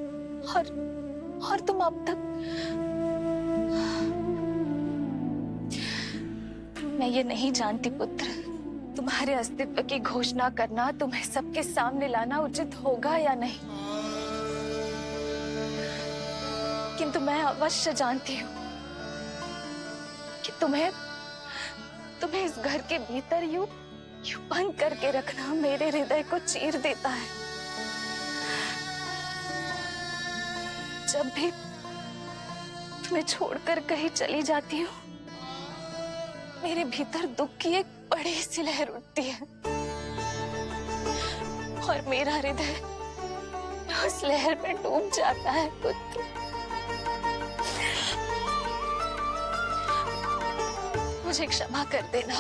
और तुम अब तक। मैं ये नहीं जानती पुत्र, तुम्हारे अस्तित्व की घोषणा करना, तुम्हें सबके सामने लाना उचित होगा या नहीं, किंतु मैं अवश्य जानती हूँ कि तुम्हें इस घर के भीतर यूं बंद करके रखना मेरे हृदय को चीर देता है। जब भी तुम्हें छोड़कर कहीं चली जाती हूँ, मेरे भीतर दुख की एक बड़ी सी लहर उठती है और मेरा हृदय उस लहर में डूब जाता है पुत्र। मुझे क्षमा कर देना।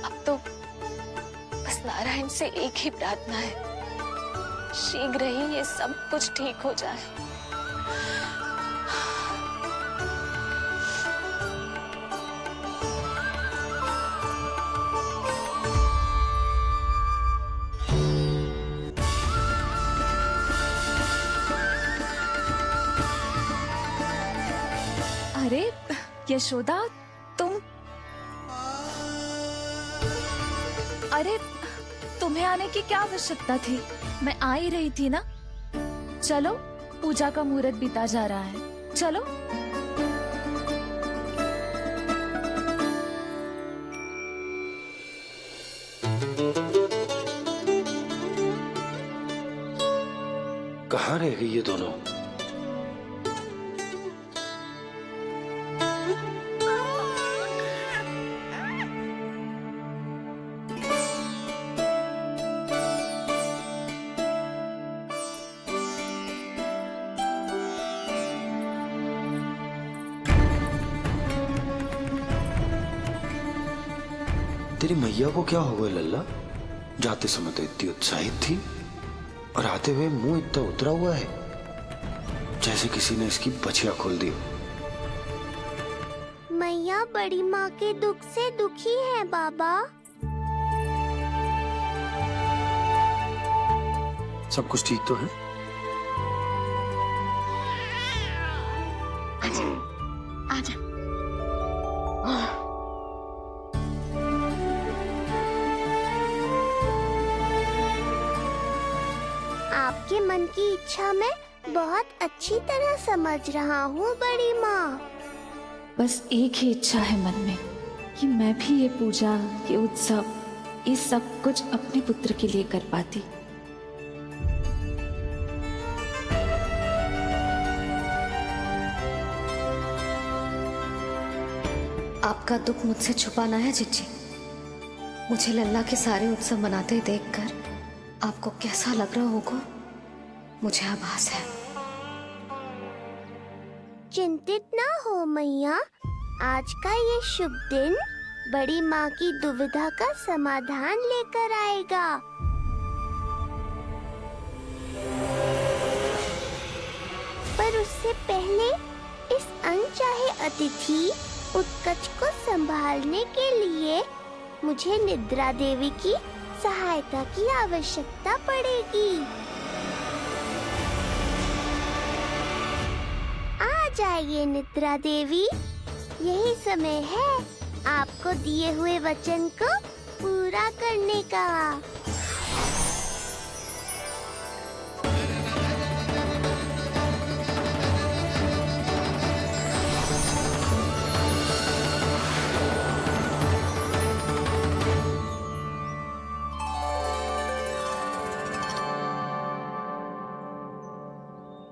अब तो बस नारायण से एक ही प्रार्थना है, शीघ्र ही ये सब कुछ ठीक हो जाए। अरे यशोदा, अरे तुम्हें आने की क्या आवश्यकता थी? मैं आ ही रही थी ना। चलो, पूजा का मुहूर्त बीता जा रहा है, चलो। कहाँ रह गई ये दोनों? तेरी मैया को क्या हो गया लल्ला? जाते समय तो इतनी उत्साहित थी और आते हुए मुंह इतना उतरा हुआ है जैसे किसी ने इसकी बछिया खोल दी। मैया बड़ी माँ के दुख से दुखी है बाबा। सब कुछ ठीक तो है? आजा। आपके मन की इच्छा मैं बहुत अच्छी तरह समझ रहा हूँ बड़ी माँ। बस एक ही इच्छा है मन में कि मैं भी ये पूजा, ये उत्सव, ये सब कुछ अपने पुत्र के लिए कर पाती। आपका दुख मुझसे छुपाना है जिज्जी। मुझे लल्ला के सारे उत्सव मनाते देखकर आपको कैसा लग रहा होगा, मुझे आभास है। चिंतित ना हो मैया, आज का ये शुभ दिन बड़ी माँ की दुविधा का समाधान लेकर आएगा। पर उससे पहले इस अनचाहे अतिथि उत्कच को संभालने के लिए मुझे निद्रा देवी की सहायता की आवश्यकता पड़ेगी। आ जाइए निद्रा देवी, यही समय है आपको दिए हुए वचन को पूरा करने का।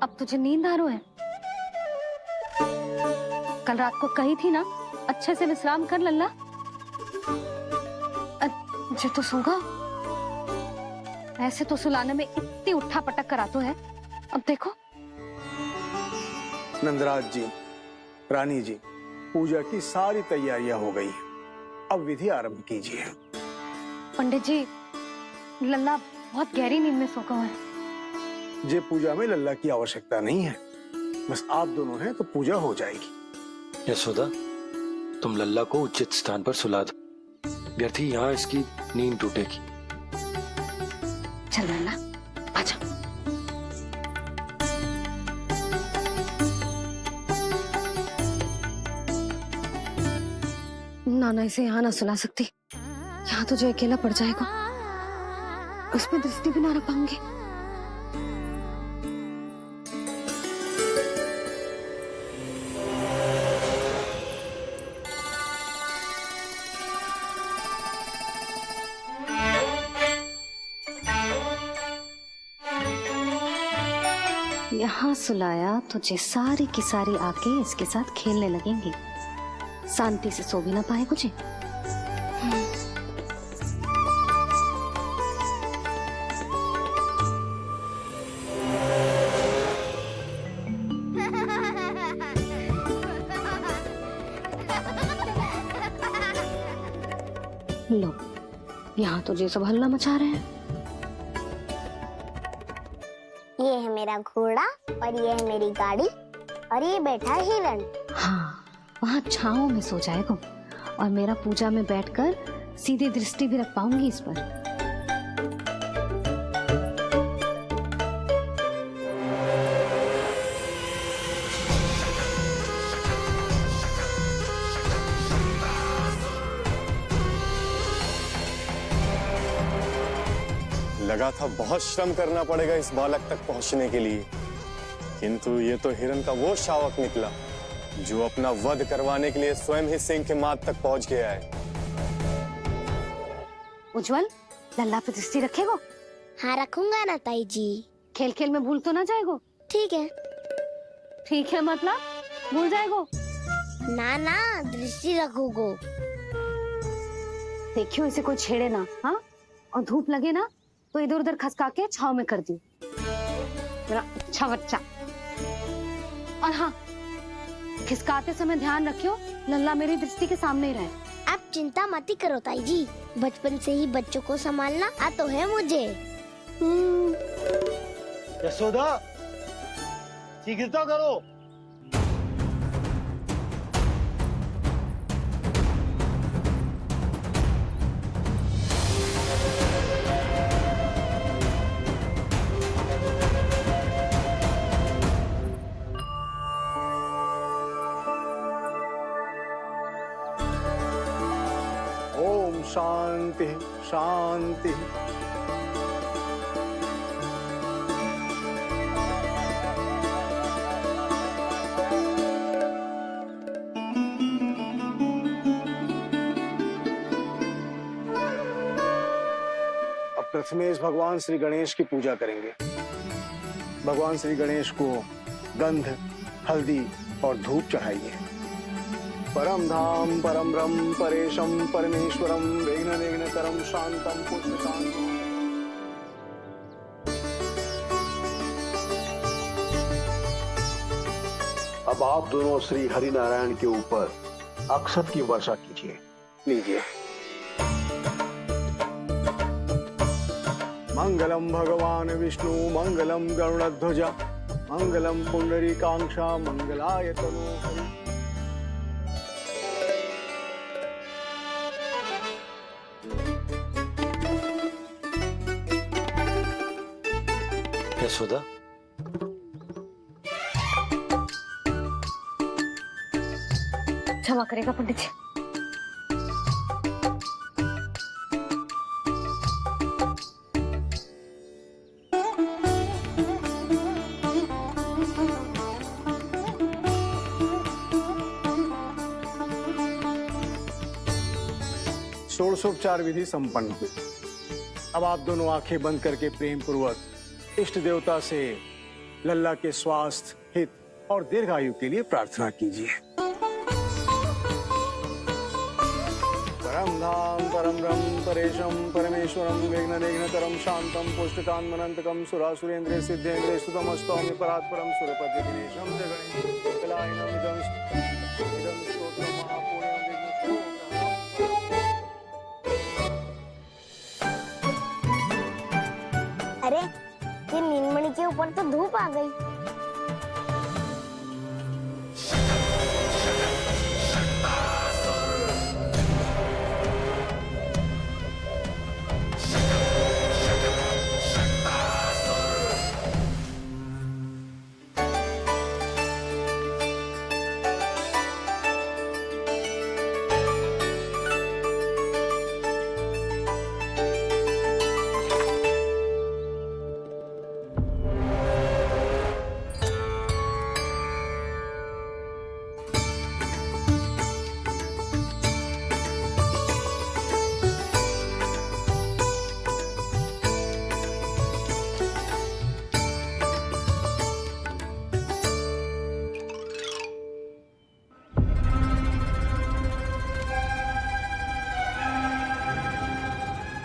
अब तुझे नींद आ रही है? कल रात को कही थी ना अच्छे से विश्राम कर लल्ला। जो तो सोगा ऐसे तो सुलाने में इतनी उठा पटक करा तो है, अब देखो। नंदराज जी, रानी जी, पूजा की सारी तैयारियां हो गई हैं। अब विधि आरंभ कीजिए। पंडित जी, लल्ला बहुत गहरी नींद में सो गया है। जे पूजा में लल्ला की आवश्यकता नहीं है, बस आप दोनों हैं तो पूजा हो जाएगी। यशोदा, तुम लल्ला को उचित स्थान पर सुला दो, व्यर्थ ही यहाँ इसकी नींद टूटेगी। चल लल्ला, आजा। नाना इसे यहाँ ना सुला सकती, यहाँ तो जो अकेला पड़ जाएगा, उसमें दृष्टि भी ना रख पाऊंगी। यहाँ सुलाया तो जे सारी की सारी आके इसके साथ खेलने लगेंगी, शांति से सो भी ना पाए कुछ। लो, यहाँ तो जे सब हल्ला मचा रहे हैं। ये है मेरा घोड़ा और ये है मेरी गाड़ी और ये बैठा हिरण। हाँ, वहाँ छांव में सो जाएगा और मेरा पूजा में बैठकर सीधी दृष्टि भी रख पाऊंगी इस पर। लगा था बहुत श्रम करना पड़ेगा इस बालक तक पहुंचने के लिए, किंतु ये तो हिरण का वो शावक निकला जो अपना वध करवाने के लिए स्वयं ही सिंह के माथ तक पहुंच गया है। उज्जवल, लल्ला पे दृष्टि रखेगो? हाँ रखूंगा ना ताई जी। खेल खेल में भूल तो ना जाएगो? ठीक है। ठीक है मतलब भूल जाएगो? ना ना, दृष्टि रखोगो। देखियो इसे कोई छेड़े ना, हाँ? और धूप लगे ना तो इधर उधर खसका के छाव में कर दी। मेरा अच्छा बच्चा। और हाँ, खिसकाते समय ध्यान रखियो लल्ला मेरी दृष्टि के सामने ही रहे। आप चिंता मत करो ताई जी, बचपन से ही बच्चों को संभालना आता है मुझे। यशोदा, शीघ्रता करो। ओम शांति शांति। अब प्रथमेश भगवान श्री गणेश की पूजा करेंगे। भगवान श्री गणेश को गंध, हल्दी और धूप चढ़ाइए। परम धाम परम ब्रह्म परेशम परमेश्वरम विघ्न निघ्नकरम शांतम पुष्ट शांतम। अब आप दोनों श्री हरि नारायण के ऊपर अक्षत की वर्षा कीजिए। लीजिए। मंगलम भगवान विष्णु मंगलम गरुड़ध्वजा मंगलम पुंडरीकांक्षा मंगलाय तनोहरि। यशोदा, क्षमा करेगा पंडित जी। षोडशोपचार विधि संपन्न हुई। अब आप दोनों आंखें बंद करके प्रेम पूर्वक इष्ट देवता से लल्ला के स्वास्थ्य, हित और दीर्घायु के लिए प्रार्थना कीजिए। परम धाम परम ब्रह्म परेशम परमेश्वरम विघ्न विघ्नकरम शांतम पुष्टकान्मनंतकम सुरासुरेंद्र सिद्धेंद्र सुतमस्तौमि परात्परम सुरपति दिनेशम जगणेशलायनम इदं स्तोत्रम महापुण्यम अरे ये नीलमणि के ऊपर तो धूप आ गई।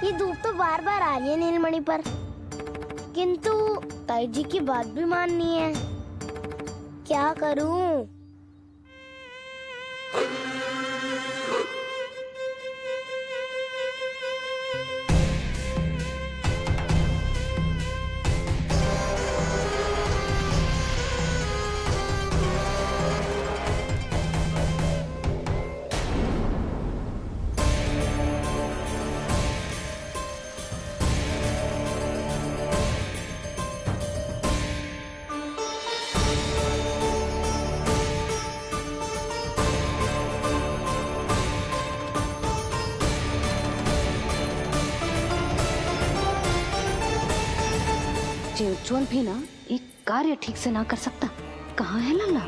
ये धूप तो बार बार आ रही है नीलमणि पर, किंतु ताई जी की बात भी माननी है। क्या करूं? ये उज्जवल भी ना एक कार्य ठीक से ना कर सकता। कहाँ है लल्ला?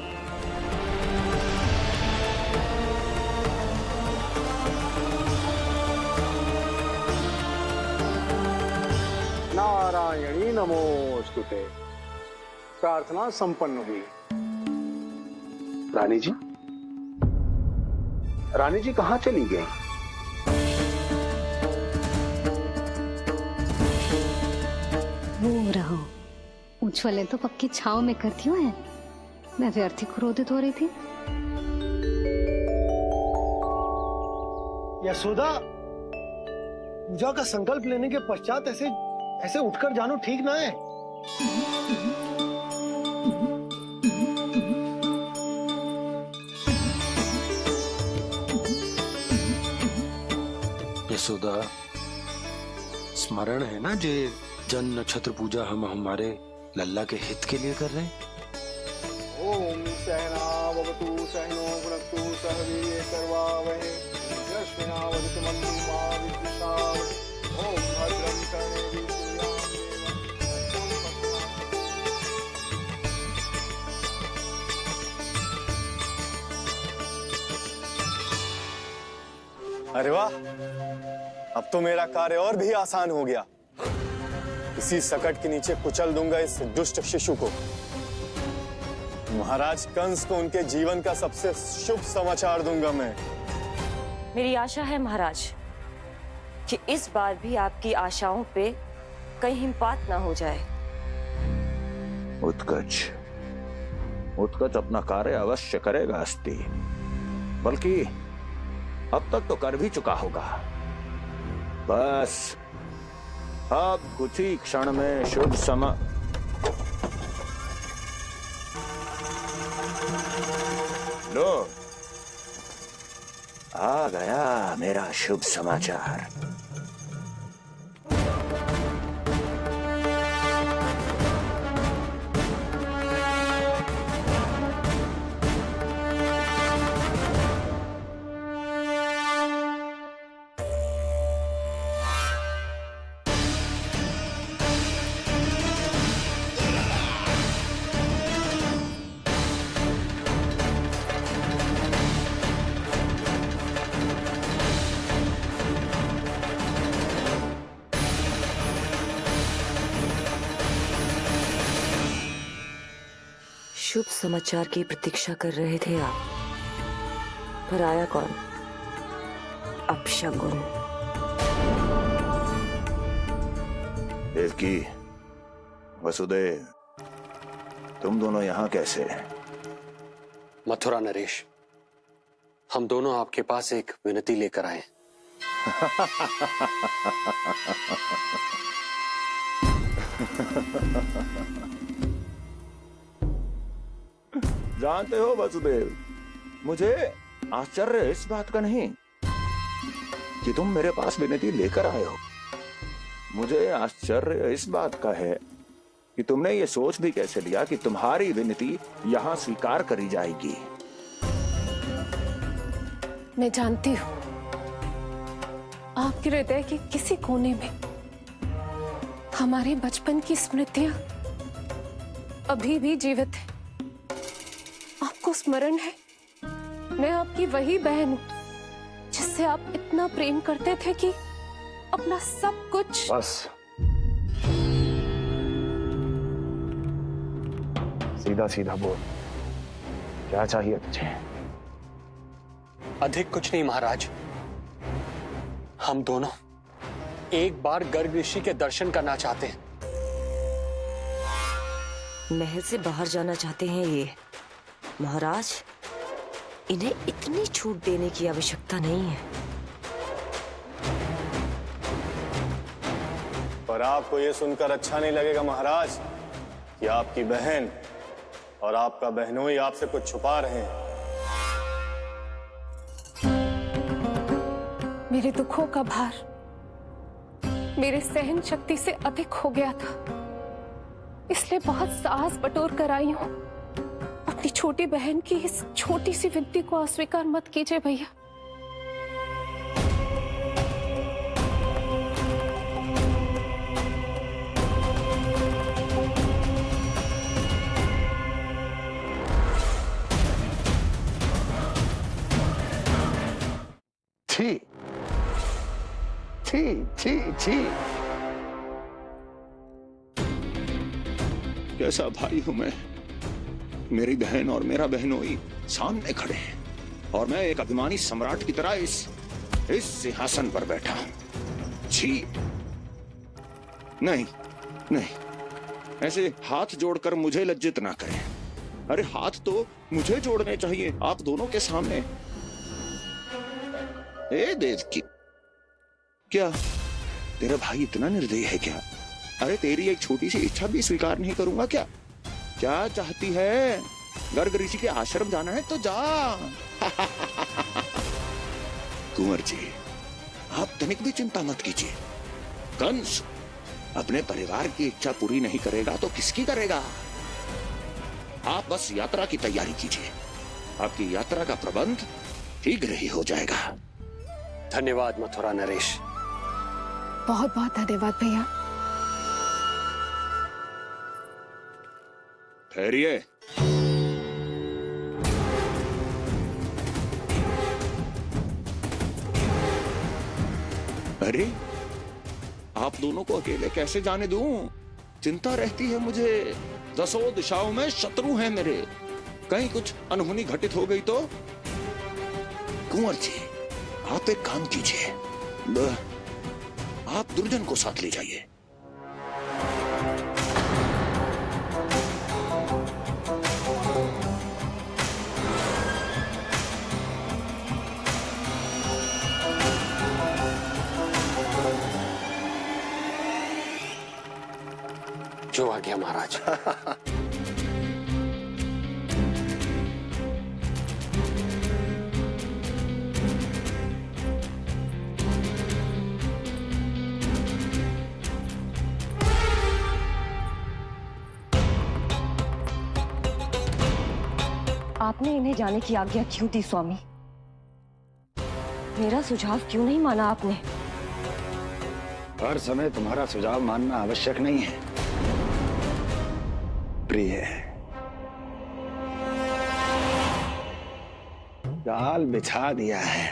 नारायणी नमोस्तुते। प्रार्थना संपन्न हुई। रानी जी, रानी जी कहाँ चली गई? वो रहो, उज्जवल ने तो पक्की छाव में कर दियो है। मैं व्यर्थ ही क्रोधित हो रही थी। यशोदा, पूजा का संकल्प लेने के पश्चात ऐसे ऐसे उठकर जानो ठीक ना है। यशोदा, स्मरण है ना जे जन नक्षत्र पूजा हम हमारे लल्ला के हित के लिए कर रहे हैं। ओम सहनावतु सहनो भुनक्तु सह वीर्यं करवावहै यस्मिनावधूत मन्तु मा विद्विषावहै। ओम भद्रं कर्णेभिः अरे वाह, अब तो मेरा कार्य और भी आसान हो गया। इसी सकट के नीचे कुचल दूंगा इस दुष्ट शिशु को। महाराज कंस को उनके जीवन का सबसे शुभ समाचार दूंगा मैं। मेरी आशा है महाराज कि इस बार भी आपकी आशाओं पे कहीं हिमपात ना हो जाए। उत्कच उत्कच अपना कार्य अवश्य करेगा अस्ति, बल्कि अब तक तो कर भी चुका होगा। बस अब कुछ ही क्षण में शुभ समय। लो, आ गया मेरा शुभ समाचार। शुभ समाचार की प्रतीक्षा कर रहे थे आप, पर आया कौन? अपशगुन। देवकी, वसुदेव, तुम दोनों यहाँ कैसे? मथुरा नरेश, हम दोनों आपके पास एक विनती लेकर आए। जानते हो वसुदेव, मुझे आश्चर्य इस बात का नहीं कि तुम मेरे पास विनती लेकर आए हो। मुझे आश्चर्य इस बात का है कि तुमने ये सोच भी कैसे लिया कि तुम्हारी विनती यहाँ स्वीकार करी जाएगी। मैं जानती हूँ आपके हृदय के किसी कोने में हमारे बचपन की स्मृतियां अभी भी जीवित है। आपको स्मरण है, मैं आपकी वही बहन हूँ जिससे आप इतना प्रेम करते थे कि अपना सब कुछ। बस, सीधा सीधा बोल, क्या चाहिए तुझे? अधिक कुछ नहीं महाराज, हम दोनों एक बार गर्ग ऋषि के दर्शन करना चाहते हैं। महल से बाहर जाना चाहते हैं ये। महाराज, इन्हें इतनी छूट देने की आवश्यकता नहीं है। पर आपको ये सुनकर अच्छा नहीं लगेगा महाराज कि आपकी बहन और आपका बहनोई आपसे कुछ छुपा रहे हैं। मेरे दुखों का भार मेरे सहन शक्ति से अधिक हो गया था, इसलिए बहुत साहस बटोर कर आई हूं। अपनी छोटी बहन की इस छोटी सी विनती को अस्वीकार मत कीजिए भैया। छी छी छी छी, कैसा भाई हूं मैं? मेरी बहन और मेरा बहनोई सामने खड़े हैं और मैं एक अभिमानी सम्राट की तरह इस सिंहासन पर बैठा हूं। छी, नहीं नहीं, ऐसे हाथ जोड़कर मुझे लज्जित ना करें। अरे हाथ तो मुझे जोड़ने चाहिए आप दोनों के सामने। ए देवकी, क्या तेरा भाई इतना निर्दयी है क्या? अरे तेरी एक छोटी सी इच्छा भी स्वीकार नहीं करूंगा क्या? क्या चाहती है? गर्ग ऋषि के आश्रम जाना है तो जा। कुंवर जी, आप तनिक भी चिंता मत कीजिए। कंस अपने परिवार की इच्छा पूरी नहीं करेगा तो किसकी करेगा? आप बस यात्रा की तैयारी कीजिए, आपकी यात्रा का प्रबंध शीघ्र ही हो जाएगा। धन्यवाद मथुरा नरेश। बहुत बहुत धन्यवाद भैया। ठहरिए। अरे आप दोनों को अकेले कैसे जाने दूं? चिंता रहती है मुझे। 10 दिशाओं में शत्रु हैं मेरे, कहीं कुछ अनहोनी घटित हो गई तो? कुंवर जी, आप एक काम कीजिए, आप दुर्जन को साथ ले जाइए। जो आ गया महाराज। आपने इन्हें जाने की आज्ञा क्यों दी स्वामी? मेरा सुझाव क्यों नहीं माना आपने? हर समय तुम्हारा सुझाव मानना आवश्यक नहीं है प्रिय। जाल बिछा दिया है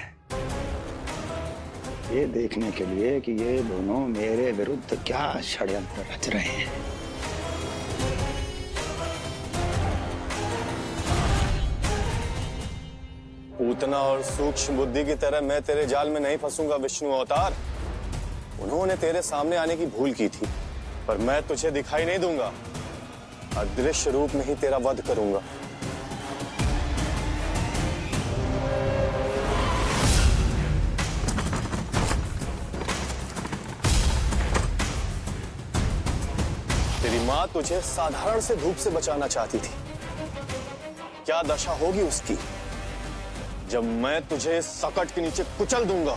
ये देखने के लिए कि ये दोनों मेरे विरुद्ध क्या षड्यंत्र रच रहे हैं। पूतना और सूक्ष्म बुद्धि की तरह मैं तेरे जाल में नहीं फंसूंगा विष्णु अवतार। उन्होंने तेरे सामने आने की भूल की थी, पर मैं तुझे दिखाई नहीं दूंगा। अदृश्य रूप में ही तेरा वध करूंगा। तेरी मां तुझे साधारण से धूप से बचाना चाहती थी। क्या दशा होगी उसकी जब मैं तुझे सकट के नीचे कुचल दूंगा।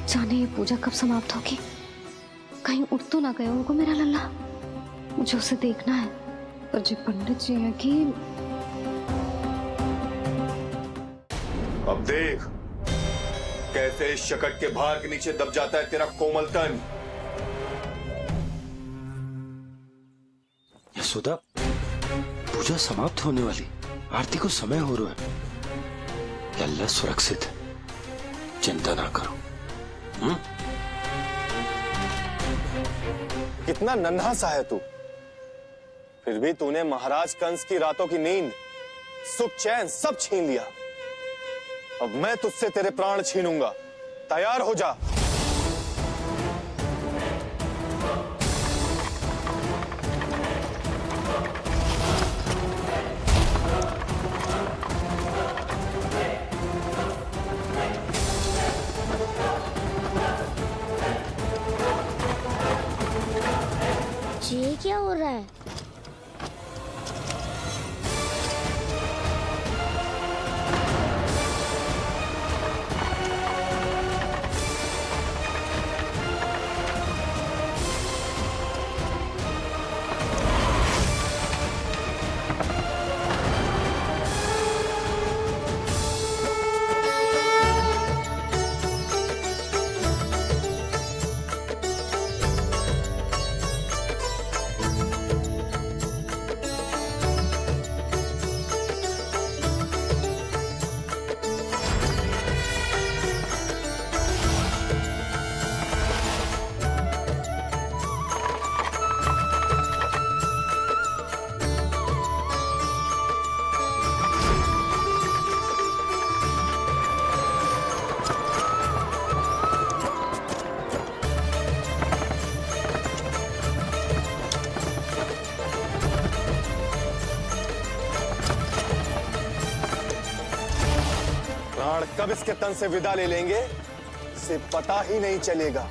जाने ये पूजा कब समाप्त होगी, कहीं उठ तो ना गए उनको मेरा लल्ला। मुझे उसे देखना है। पर जो पंडित जी हैं कि अब देख कैसे इस शकट के भार के नीचे दब जाता है तेरा कोमल तन। यशोदा, पूजा समाप्त होने वाली, आरती को समय हो रहा है। लल्ला सुरक्षित है, चिंता ना करो। कितना नन्हा सा है तू, फिर भी तूने महाराज कंस की रातों की नींद, सुख चैन सब छीन लिया। अब मैं तुझसे तेरे प्राण छीनूंगा। तैयार हो जा। ये क्या हो रहा है? प्राण कब इसके तन से विदा ले लेंगे इसे पता ही नहीं चलेगा।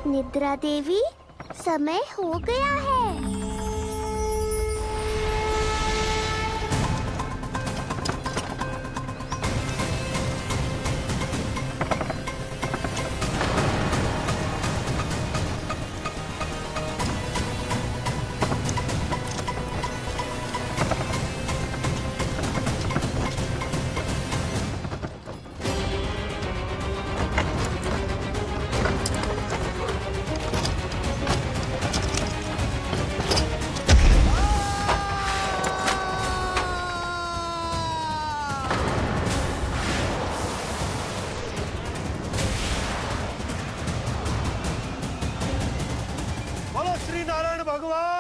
निद्रा देवी, समय हो गया है। बोलो श्री नारायण भगवान